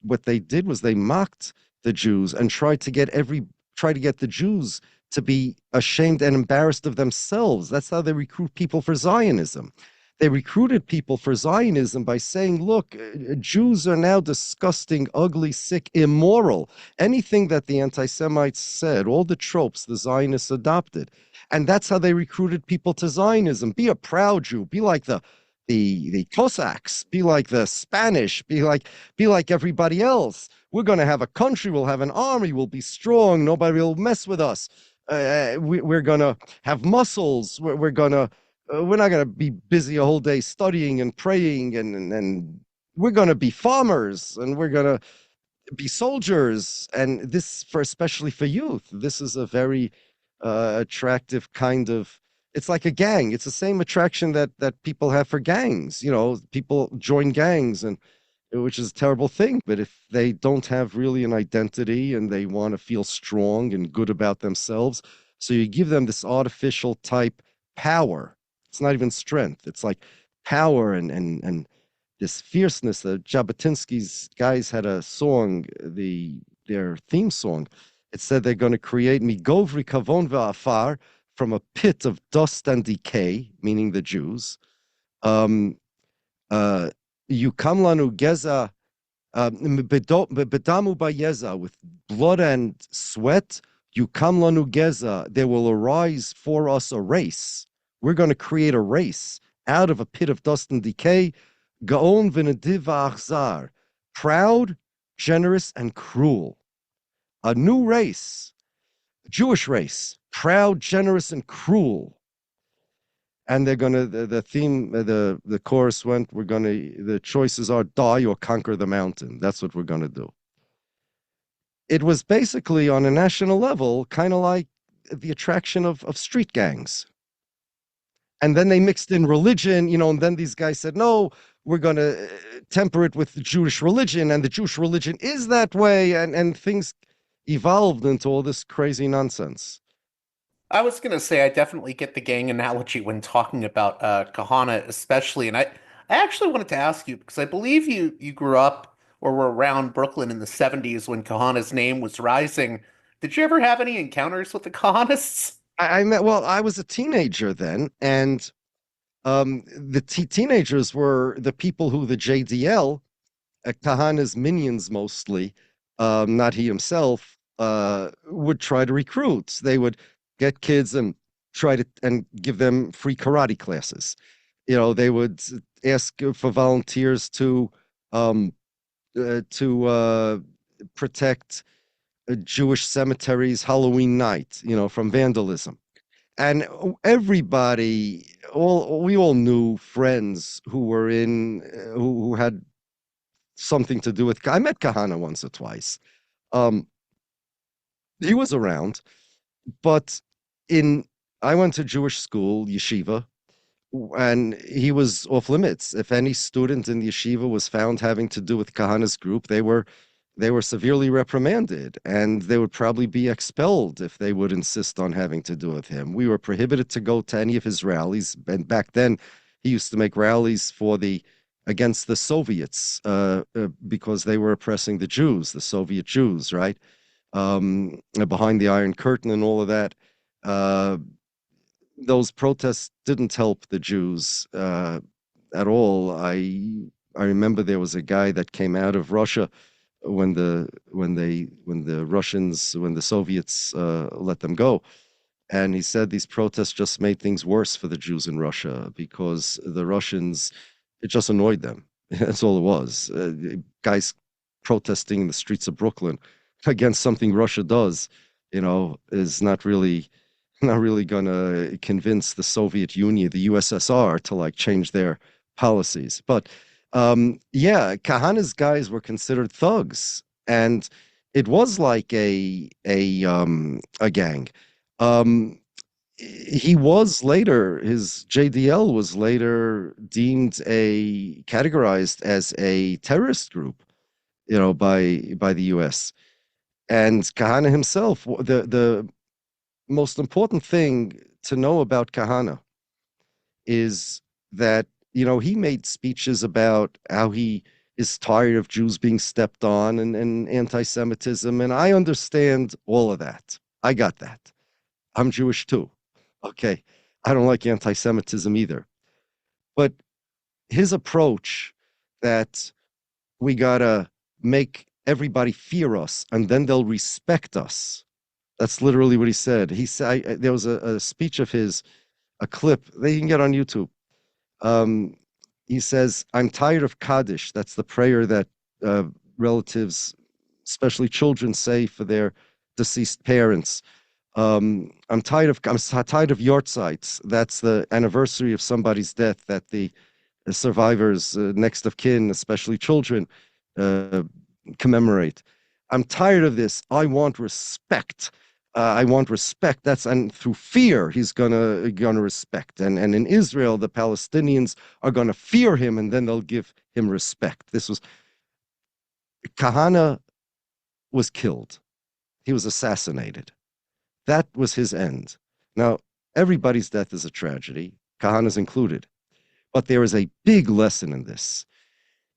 what they did was they mocked the Jews and tried to get the Jews to be ashamed and embarrassed of themselves. That's how they recruit people for Zionism. They recruited people for Zionism by saying, look, Jews are now disgusting, ugly, sick, immoral. Anything that the anti-Semites said, all the tropes the Zionists adopted. And that's how they recruited people to Zionism. Be a proud Jew. Be like the Cossacks. Be like the Spanish. Be like everybody else. We're going to have a country. We'll have an army. We'll be strong. Nobody will mess with us. We're going to have muscles. We're not going to be busy a whole day studying and praying and we're going to be farmers and we're going to be soldiers. And this, for especially for youth, this is a very attractive kind of. It's like a gang. It's the same attraction that people have for gangs. People join gangs, and which is a terrible thing. But if they don't have really an identity and they want to feel strong and good about themselves, so you give them this artificial type power. It's not even strength. It's like power and this fierceness. The Jabotinsky's guys had a song, their theme song. It said they're going to create Migovri Kavon Va'afar, from a pit of dust and decay, meaning the Jews. Yukamlanu Geza Bedamu Bayeza, with blood and sweat. Yukamlanu Geza, there will arise for us a race. We're going to create a race out of a pit of dust and decay. Gaon v'nediv v'achzar, proud, generous, and cruel. A new race, a Jewish race, proud, generous, and cruel. And they're gonna, the theme, the chorus went, the choices are die or conquer the mountain. That's what we're gonna do. It was basically on a national level, kind of like the attraction of street gangs. And then they mixed in religion, and then these guys said, no, we're going to temper it with the Jewish religion, and the Jewish religion is that way, and things evolved into all this crazy nonsense. I was going to say I definitely get the gang analogy when talking about Kahana, especially, and I actually wanted to ask you because I believe you grew up or were around Brooklyn in the 70s when Kahana's name was rising. Did you ever have any encounters with the Kahanists? I was a teenager then, and the teenagers were the people who the JDL, Kahana's minions mostly, not he himself, would try to recruit. They would get kids and try to and give them free karate classes. They would ask for volunteers to protect Jewish cemeteries Halloween night, from vandalism. And everybody, we all knew friends who were who had something to do with. I met Kahana once or twice. He was around, but I went to Jewish school, yeshiva, and he was off limits. If any student in the yeshiva was found having to do with Kahana's group, they were severely reprimanded, and they would probably be expelled if they would insist on having to do with him. We were prohibited to go to any of his rallies, and back then he used to make rallies against the Soviets because they were oppressing the Jews, the Soviet Jews, right? Behind the Iron Curtain and all of that. Those protests didn't help the Jews at all. I remember there was a guy that came out of Russia when the Soviets let them go, and he said these protests just made things worse for the Jews in Russia because the Russians, it just annoyed them. That's all it was. Guys protesting in the streets of Brooklyn against something Russia does, is not really going to convince the Soviet Union, the USSR, to change their policies. But Kahana's guys were considered thugs, and it was like a gang. He was later, his JDL was later categorized as a terrorist group, by the US. And Kahana himself, the most important thing to know about Kahana is that he made speeches about how he is tired of Jews being stepped on and anti-Semitism. And I understand all of that. I got that. I'm Jewish too. Okay. I don't like anti-Semitism either. But his approach that we got to make everybody fear us and then they'll respect us. That's literally what he said. He said, there was a speech of his, a clip that you can get on YouTube. He says, I'm tired of Kaddish. That's the prayer that relatives, especially children, say for their deceased parents. I'm tired of Yortzites. That's the anniversary of somebody's death that the survivors, next of kin, especially children, uh, commemorate. I'm tired of this. I want respect. I want respect. And through fear, he's gonna respect. And in Israel, the Palestinians are gonna fear him, and then they'll give him respect. Kahana was killed. He was assassinated. That was his end. Now, everybody's death is a tragedy, Kahana's included. But there is a big lesson in this.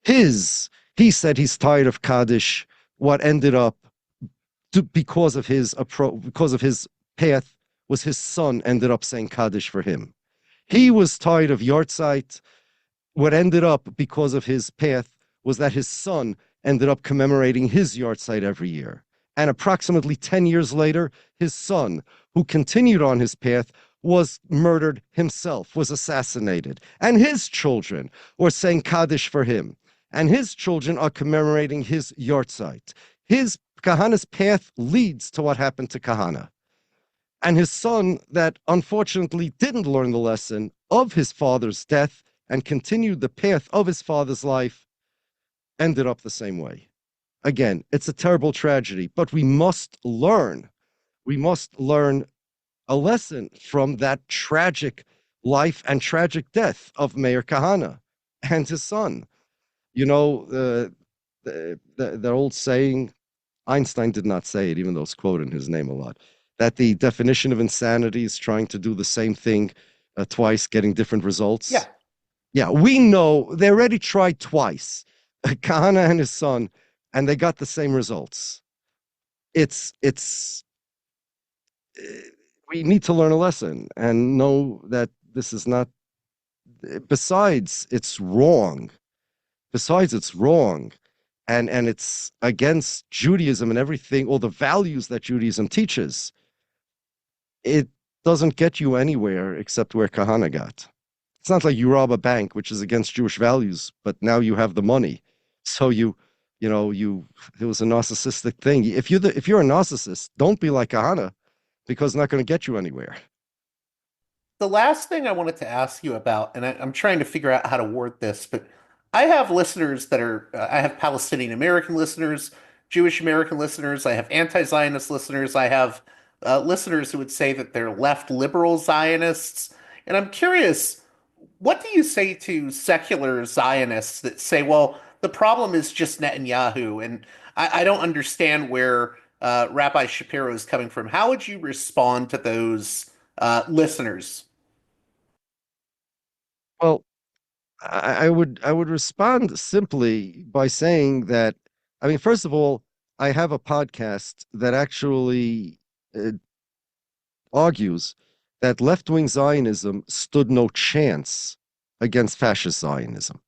He said he's tired of Kaddish. What ended up because of his path was his son ended up saying Kaddish for him. He was tired of Yortzeit. What ended up because of his path was that his son ended up commemorating his Yortzeit every year. And approximately 10 years later, his son, who continued on his path, was murdered himself, was assassinated. And his children were saying Kaddish for him. And his children are commemorating his Yortzeit. Kahana's path leads to what happened to Kahana. And his son, that unfortunately didn't learn the lesson of his father's death and continued the path of his father's life, ended up the same way. Again, it's a terrible tragedy, but we must learn. We must learn a lesson from that tragic life and tragic death of Meir Kahana and his son. You know, the old saying, Einstein did not say it, even though it's quoted in his name a lot, that the definition of insanity is trying to do the same thing twice, getting different results. Yeah. Yeah, we know they already tried twice, Kahana and his son, and they got the same results. We need to learn a lesson and know that this is not, besides it's wrong, and it's against Judaism and everything, all the values that Judaism teaches. It doesn't get you anywhere except where Kahana got. It's not like you rob a bank, which is against Jewish values, but now you have the money. So it was a narcissistic thing. If you're a narcissist, don't be like Kahana, because it's not going to get you anywhere. The last thing I wanted to ask you about, and I'm trying to figure out how to word this, but I have listeners that are, I have Palestinian American listeners, Jewish American listeners, I have anti-Zionist listeners, I have listeners who would say that they're left liberal Zionists. And I'm curious, what do you say to secular Zionists that say, well, the problem is just Netanyahu, and I don't understand where Rabbi Shapiro is coming from? How would you respond to those listeners? Well, I would respond simply by saying that, I mean, first of all, I have a podcast that actually argues that left-wing Zionism stood no chance against fascist Zionism,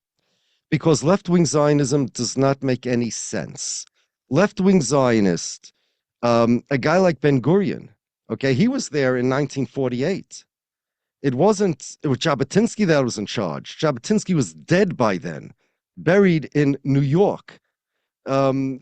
because left-wing Zionism does not make any sense. Left-wing Zionist, a guy like Ben-Gvir, okay, he was there in 1948. It was Jabotinsky that was in charge. Jabotinsky was dead by then, buried in New York. It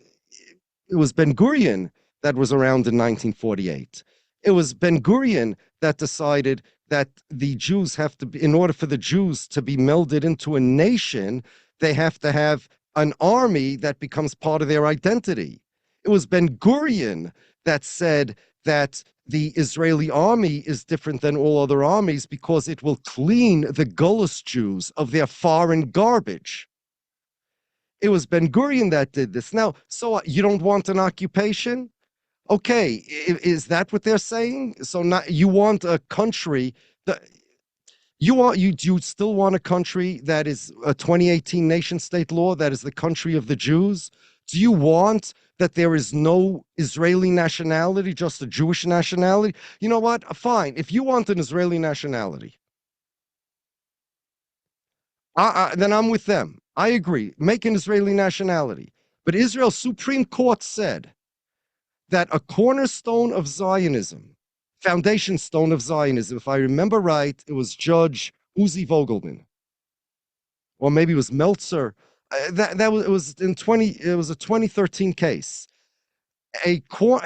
was Ben-Gvir that was around in 1948. It was Ben-Gvir that decided that the Jews have to be, in order for the Jews to be melded into a nation, they have to have an army that becomes part of their identity. It was Ben-Gvir that said that the Israeli army is different than all other armies because it will clean the Gullus Jews of their foreign garbage. It was Ben-Gvir that did this. Now, so you don't want an occupation? Okay, is that what they're saying? So not, you want a country that you still want a country that is a 2018 nation state law, that is the country of the Jews? Do you want that there is no Israeli nationality, just a Jewish nationality? You know what? Fine. If you want an Israeli nationality, then I'm with them. I agree. Make an Israeli nationality. But Israel's Supreme Court said that a cornerstone of Zionism, foundation stone of Zionism, if I remember right, it was Judge Uzi Vogelman, or maybe it was Meltzer. It was a 2013 case. A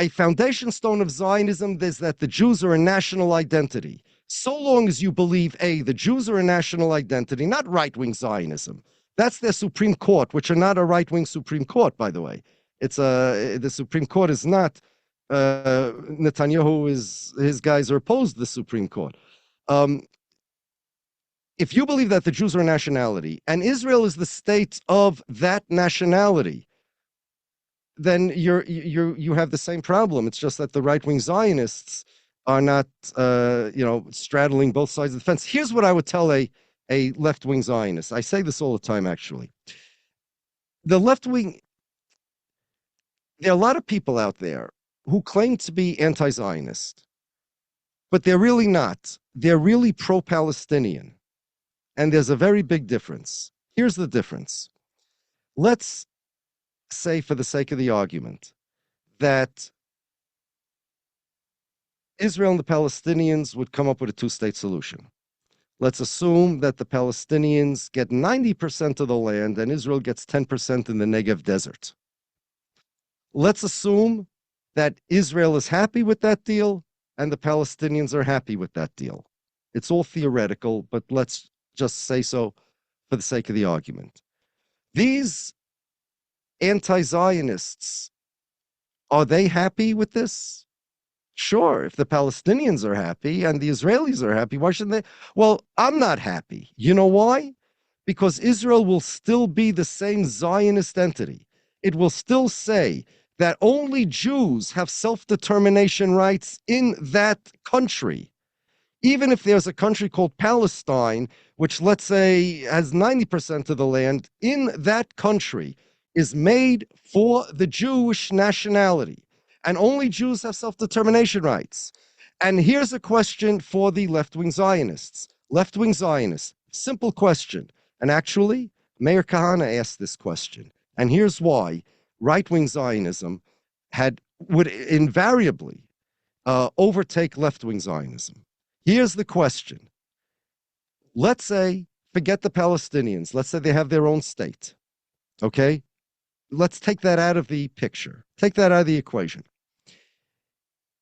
foundation stone of Zionism is that the Jews are a national identity. So long as you believe, A, the Jews are a national identity, not right-wing Zionism. That's their Supreme Court, which are not a right-wing Supreme Court, by the way. The Supreme Court is not, Netanyahu his guys are opposed to the Supreme Court. If you believe that the Jews are a nationality and Israel is the state of that nationality, then you have the same problem. It's just that the right-wing Zionists are not, straddling both sides of the fence. Here's what I would tell a left-wing Zionist. I say this all the time, actually. The left-wing, there are a lot of people out there who claim to be anti-Zionist, but they're really not. They're really pro-Palestinian. And there's a very big difference. Here's the difference. Let's say, for the sake of the argument, that Israel and the Palestinians would come up with a two-state solution. Let's assume that the Palestinians get 90% of the land and Israel gets 10% in the Negev desert. Let's assume that Israel is happy with that deal and the Palestinians are happy with that deal. It's all theoretical, but let's just say so for the sake of the argument. These anti-Zionists, are they happy with this? Sure, if the Palestinians are happy and the Israelis are happy, why shouldn't they? Well, I'm not happy. You know why? Because Israel will still be the same Zionist entity. It will still say that only Jews have self-determination rights in that country. Even if there's a country called Palestine, which, let's say, has 90% of the land in that country, is made for the Jewish nationality. And only Jews have self-determination rights. And here's a question for the left-wing Zionists. Left-wing Zionists, simple question. And actually, Meir Kahane asked this question. And here's why. Right-wing Zionism would invariably overtake left-wing Zionism. Here's the question. Let's say, forget the Palestinians. Let's say they have their own state. Okay? Let's take that out of the picture. Take that out of the equation.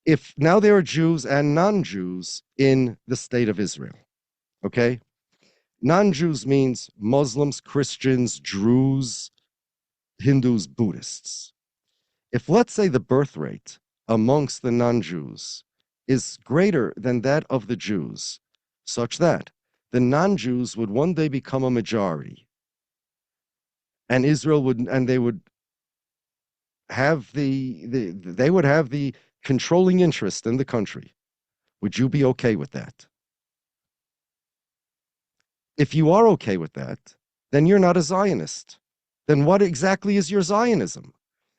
If now there are Jews and non-Jews in the state of Israel, okay? Non-Jews means Muslims, Christians, Druze, Hindus, Buddhists. If, let's say, the birth rate amongst the non-Jews is greater than that of the Jews, such that the non-Jews would one day become a majority, and Israel would, and they would have the controlling interest in the country. Would you be okay with that? If you are okay with that, then you're not a Zionist. Then what exactly is your Zionism?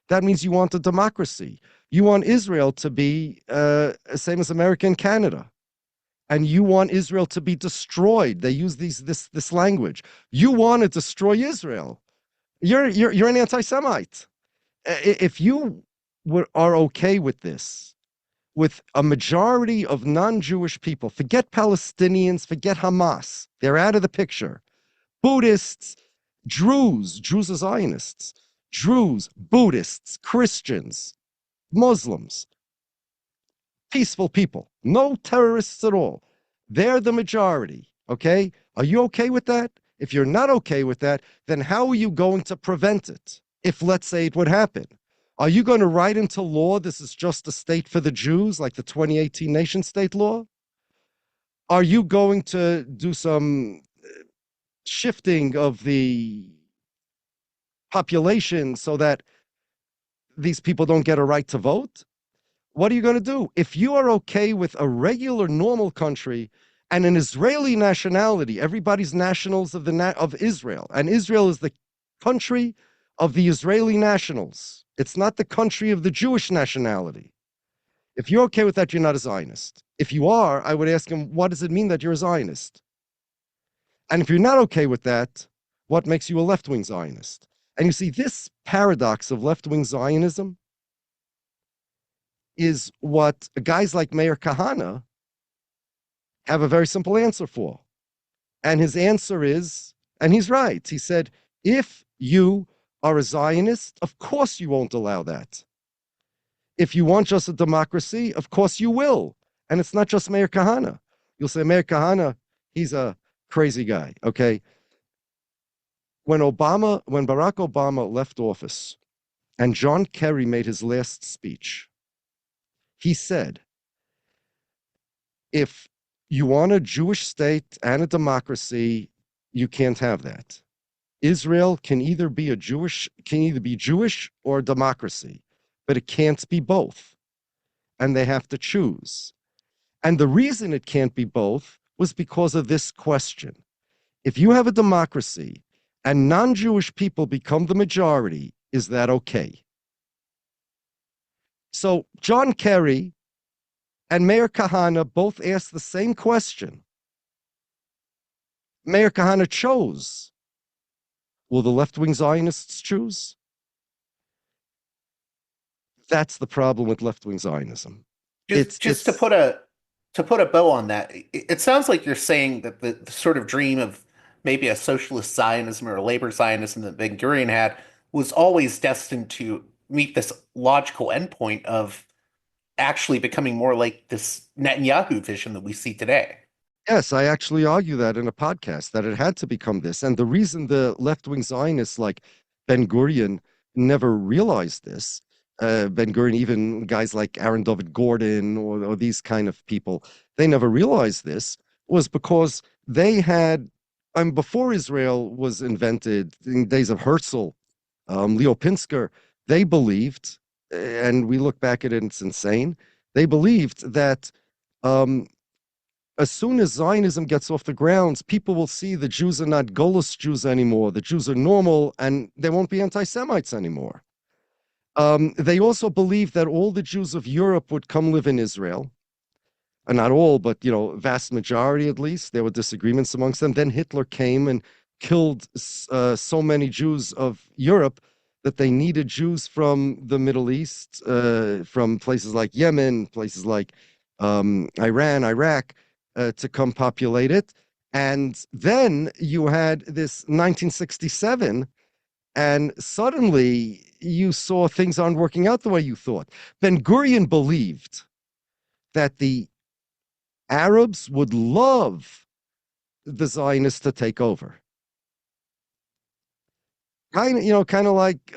That means you want a democracy. You want Israel to be same as America and Canada. And you want Israel to be destroyed. They use this language. You want to destroy Israel. You're an anti-Semite. If you are okay with this, with a majority of non-Jewish people, forget Palestinians, forget Hamas, they're out of the picture. Buddhists, Druze are Zionists, Druze, Buddhists, Christians, Muslims, peaceful people, no terrorists at all. They're the majority, okay? Are you okay with that? If you're not okay with that, then how are you going to prevent it? If, let's say, it would happen. Are you going to write into law this is just a state for the Jews, like the 2018 nation state law? Are you going to do some shifting of the population so that these people don't get a right to vote? What are you going to do? If you are okay with a regular, normal country and an Israeli nationality, everybody's nationals of Israel, and Israel is the country of the Israeli nationals. It's not the country of the Jewish nationality. If you're okay with that, you're not a Zionist. If you are, I would ask him, what does it mean that you're a Zionist? And if you're not okay with that, what makes you a left-wing Zionist? And you see, this paradox of left-wing Zionism is what guys like Meir Kahane have a very simple answer for. And his answer is, and he's right, he said, if you are a Zionist, of course you won't allow that. If you want just a democracy, of course you will. And it's not just Meir Kahane. You'll say, Meir Kahane, he's a crazy guy, okay? When Barack Obama left office and John Kerry made his last speech, he said, if you want a Jewish state and a democracy, you can't have that. Israel can either be Jewish or a democracy, but it can't be both. And they have to choose. And the reason it can't be both was because of this question. If you have a democracy and non-Jewish people become the majority, is that okay? So John Kerry and Meir Kahane both asked the same question. Meir Kahane chose. Will the left-wing Zionists choose? That's the problem with left-wing Zionism. Just to put a bow on that, it sounds like you're saying that the sort of dream of maybe a socialist Zionism or a labor Zionism that Ben-Gvir had was always destined to meet this logical endpoint of actually becoming more like this Netanyahu vision that we see today. Yes, I actually argue that in a podcast, that it had to become this. And the reason the left-wing Zionists like Ben-Gvir never realized this, Ben-Gvir, even guys like Aaron David Gordon or these kind of people, they never realized this, was because they had, before Israel was invented, in the days of Herzl, Leo Pinsker, they believed, and we look back at it, it's insane, they believed that as soon as Zionism gets off the ground, people will see the Jews are not Golos Jews anymore, the Jews are normal, and they won't be anti-Semites anymore. They also believed that all the Jews of Europe would come live in Israel. And not all, but, vast majority at least. There were disagreements amongst them. Then Hitler came and killed so many Jews of Europe that they needed Jews from the Middle East, from places like Yemen, places like Iran, Iraq, to come populate it. And then you had this 1967, and suddenly you saw things aren't working out the way you thought. Ben-Gvir believed that the Arabs would love the Zionists to take over. Kind of like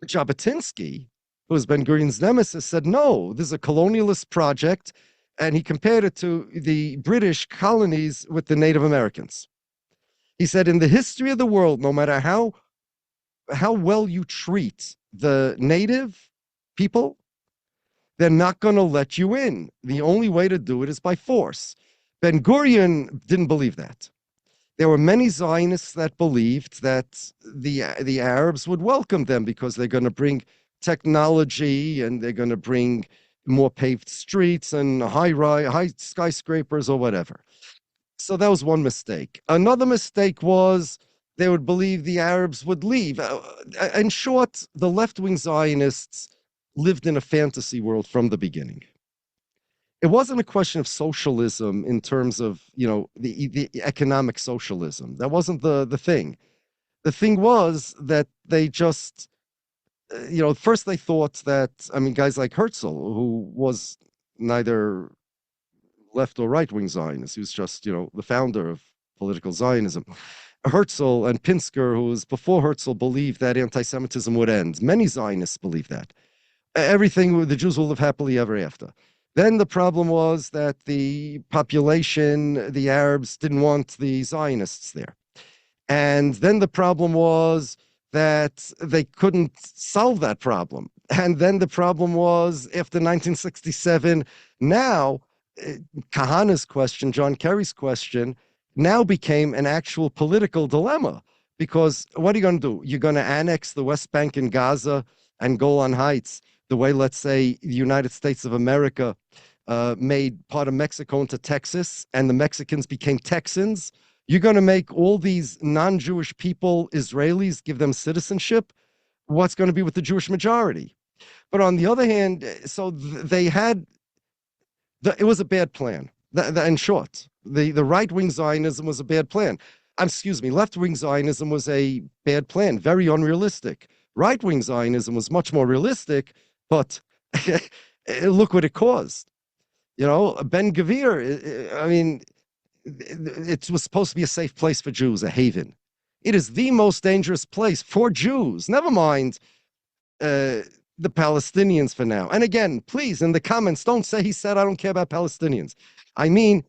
Jabotinsky, who was Ben-Gurion's nemesis, said, no, this is a colonialist project, and he compared it to the British colonies with the Native Americans. He said, in the history of the world, no matter how well you treat the native people, they're not going to let you in. The only way to do it is by force. Ben-Gvir didn't believe that. There were many Zionists that believed that the Arabs would welcome them because they're going to bring technology and they're going to bring more paved streets and high skyscrapers or whatever. So that was one mistake. Another mistake was they would believe the Arabs would leave. In short, the left-wing Zionists lived in a fantasy world from the beginning. It wasn't a question of socialism in terms of, the economic socialism. That wasn't the thing. The thing was that they just, first they thought that, guys like Herzl, who was neither left or right-wing Zionist, he was just, the founder of political Zionism. Herzl and Pinsker, who was before Herzl, believed that anti-Semitism would end. Many Zionists believe that. Everything, the Jews will live happily ever after. Then the problem was that the population, the Arabs, didn't want the Zionists there. And then the problem was that they couldn't solve that problem. And then the problem was, after 1967, now, Kahane's question, John Kerry's question, now became an actual political dilemma. Because what are you going to do? You're going to annex the West Bank and Gaza and Golan Heights the way, let's say, the United States of America made part of Mexico into Texas, and the Mexicans became Texans. You're going to make all these non-Jewish people Israelis, give them citizenship. What's going to be with the Jewish majority? But on the other hand, so they had, it was a bad plan. In short, the right-wing Zionism was a bad plan. Left-wing Zionism was a bad plan, very unrealistic. Right-wing Zionism was much more realistic, but look what it caused. Ben-Gvir, I mean, it was supposed to be a safe place for Jews, a haven. It is the most dangerous place for Jews. Never mind the Palestinians for now. And again, please, in the comments, don't say he said I don't care about Palestinians. I mean,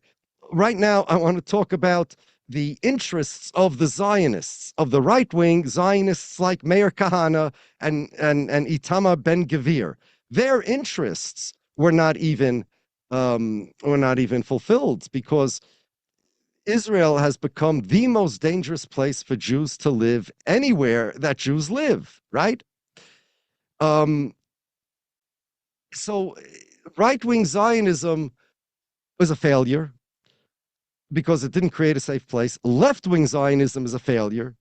right now, I want to talk about the interests of the Zionists, of the right-wing Zionists like Meir Kahane and Itamar Ben-Gvir. Their interests were not even fulfilled because Israel has become the most dangerous place for Jews to live anywhere that Jews live, right? So right-wing Zionism was a failure because it didn't create a safe place. Left-wing Zionism is a failure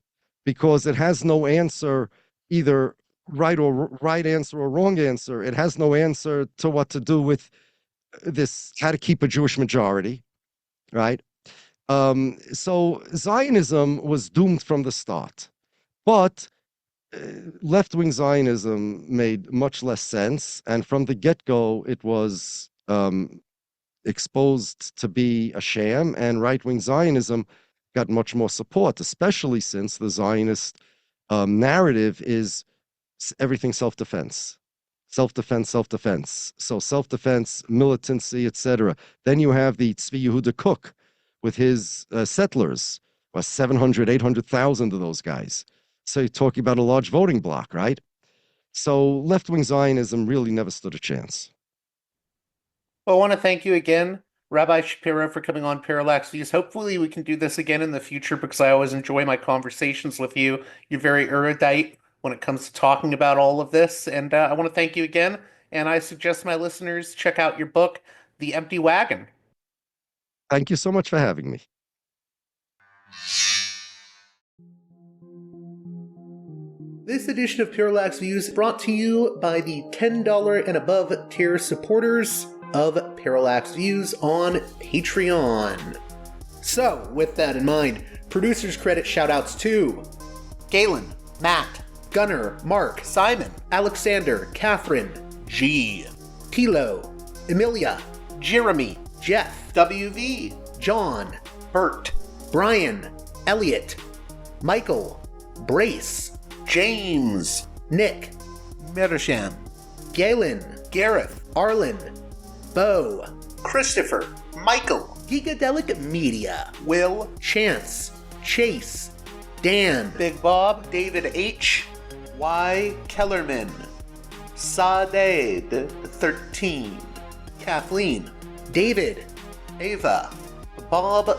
because it has no answer, either right answer or wrong answer. It has no answer to what to do with this, how to keep a Jewish majority, right? So Zionism was doomed from the start, but left-wing Zionism made much less sense, and from the get-go, it was exposed to be a sham, and right-wing Zionism got much more support, especially since the Zionist narrative is everything self-defense. Self-defense, self-defense. So self-defense, militancy, etc. Then you have the Tzvi Yehuda Kook with his settlers, 700, 800,000 of those guys. So you're talking about a large voting bloc, right? So left-wing Zionism really never stood a chance. Well, I want to thank you again, Rabbi Shapiro, for coming on Parallax Views. Hopefully we can do this again in the future because I always enjoy my conversations with you. You're very erudite when it comes to talking about all of this, and I want to thank you again, and I suggest my listeners check out your book, The Empty Wagon. Thank you so much for having me. This edition of Parallax Views is brought to you by the $10 and above tier supporters of Parallax Views on Patreon. So, with that in mind, producers credit shoutouts to Galen, Matt, Gunnar, Mark, Simon, Alexander, Catherine, G, Tilo, Emilia, Jeremy, Jeff, WV, John, Bert, Brian, Elliot, Michael, Brace, James, Nick, Mersham, Galen, Gareth, Arlen, Bo, Christopher, Michael, Gigadelic Media, Will, Chance, Chase, Dan, Big Bob, David H, Y. Kellerman, Saded 13, Kathleen, David, Ava, Bob,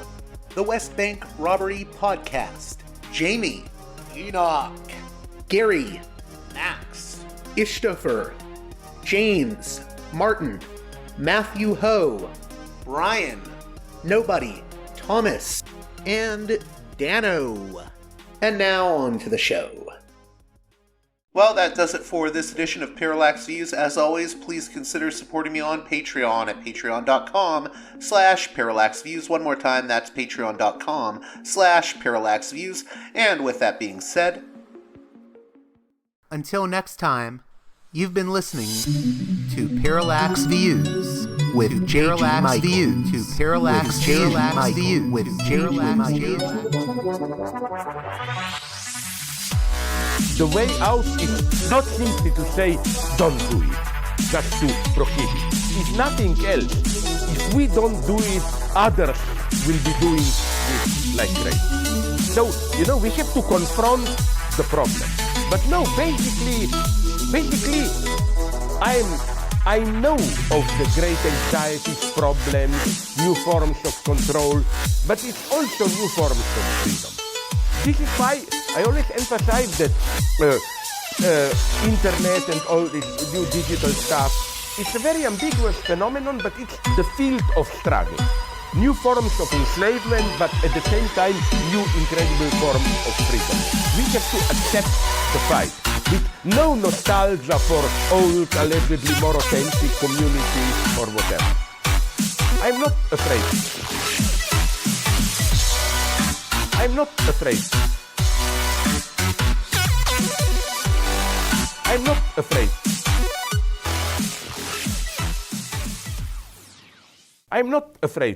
The West Bank Robbery Podcast, Jamie, Enoch, Gary, Max, Ishtofer, James, Martin, Matthew Ho, Brian, Nobody, Thomas, and Dano. And now on to the show. Well, that does it for this edition of Parallax Views. As always, please consider supporting me on Patreon at patreon.com/parallaxviews. One more time, that's patreon.com/parallaxviews. And with that being said, until next time, you've been listening to Parallax Views with Parallax Views to Parallax Views with Parallax Views. The way out is not simply to say, don't do it, just to prohibit. It's nothing else. If we don't do it, others will be doing it like crazy. So, we have to confront the problem. But no, basically, I know of the great anxieties, problems, new forms of control, but it's also new forms of freedom. This is why I always emphasize that internet and all this new digital stuff, it's a very ambiguous phenomenon, but it's the field of struggle. New forms of enslavement, but at the same time, new incredible forms of freedom. We have to accept the fight with no nostalgia for old, allegedly more authentic communities or whatever. I'm not afraid. I'm not afraid. I'm not afraid. I'm not afraid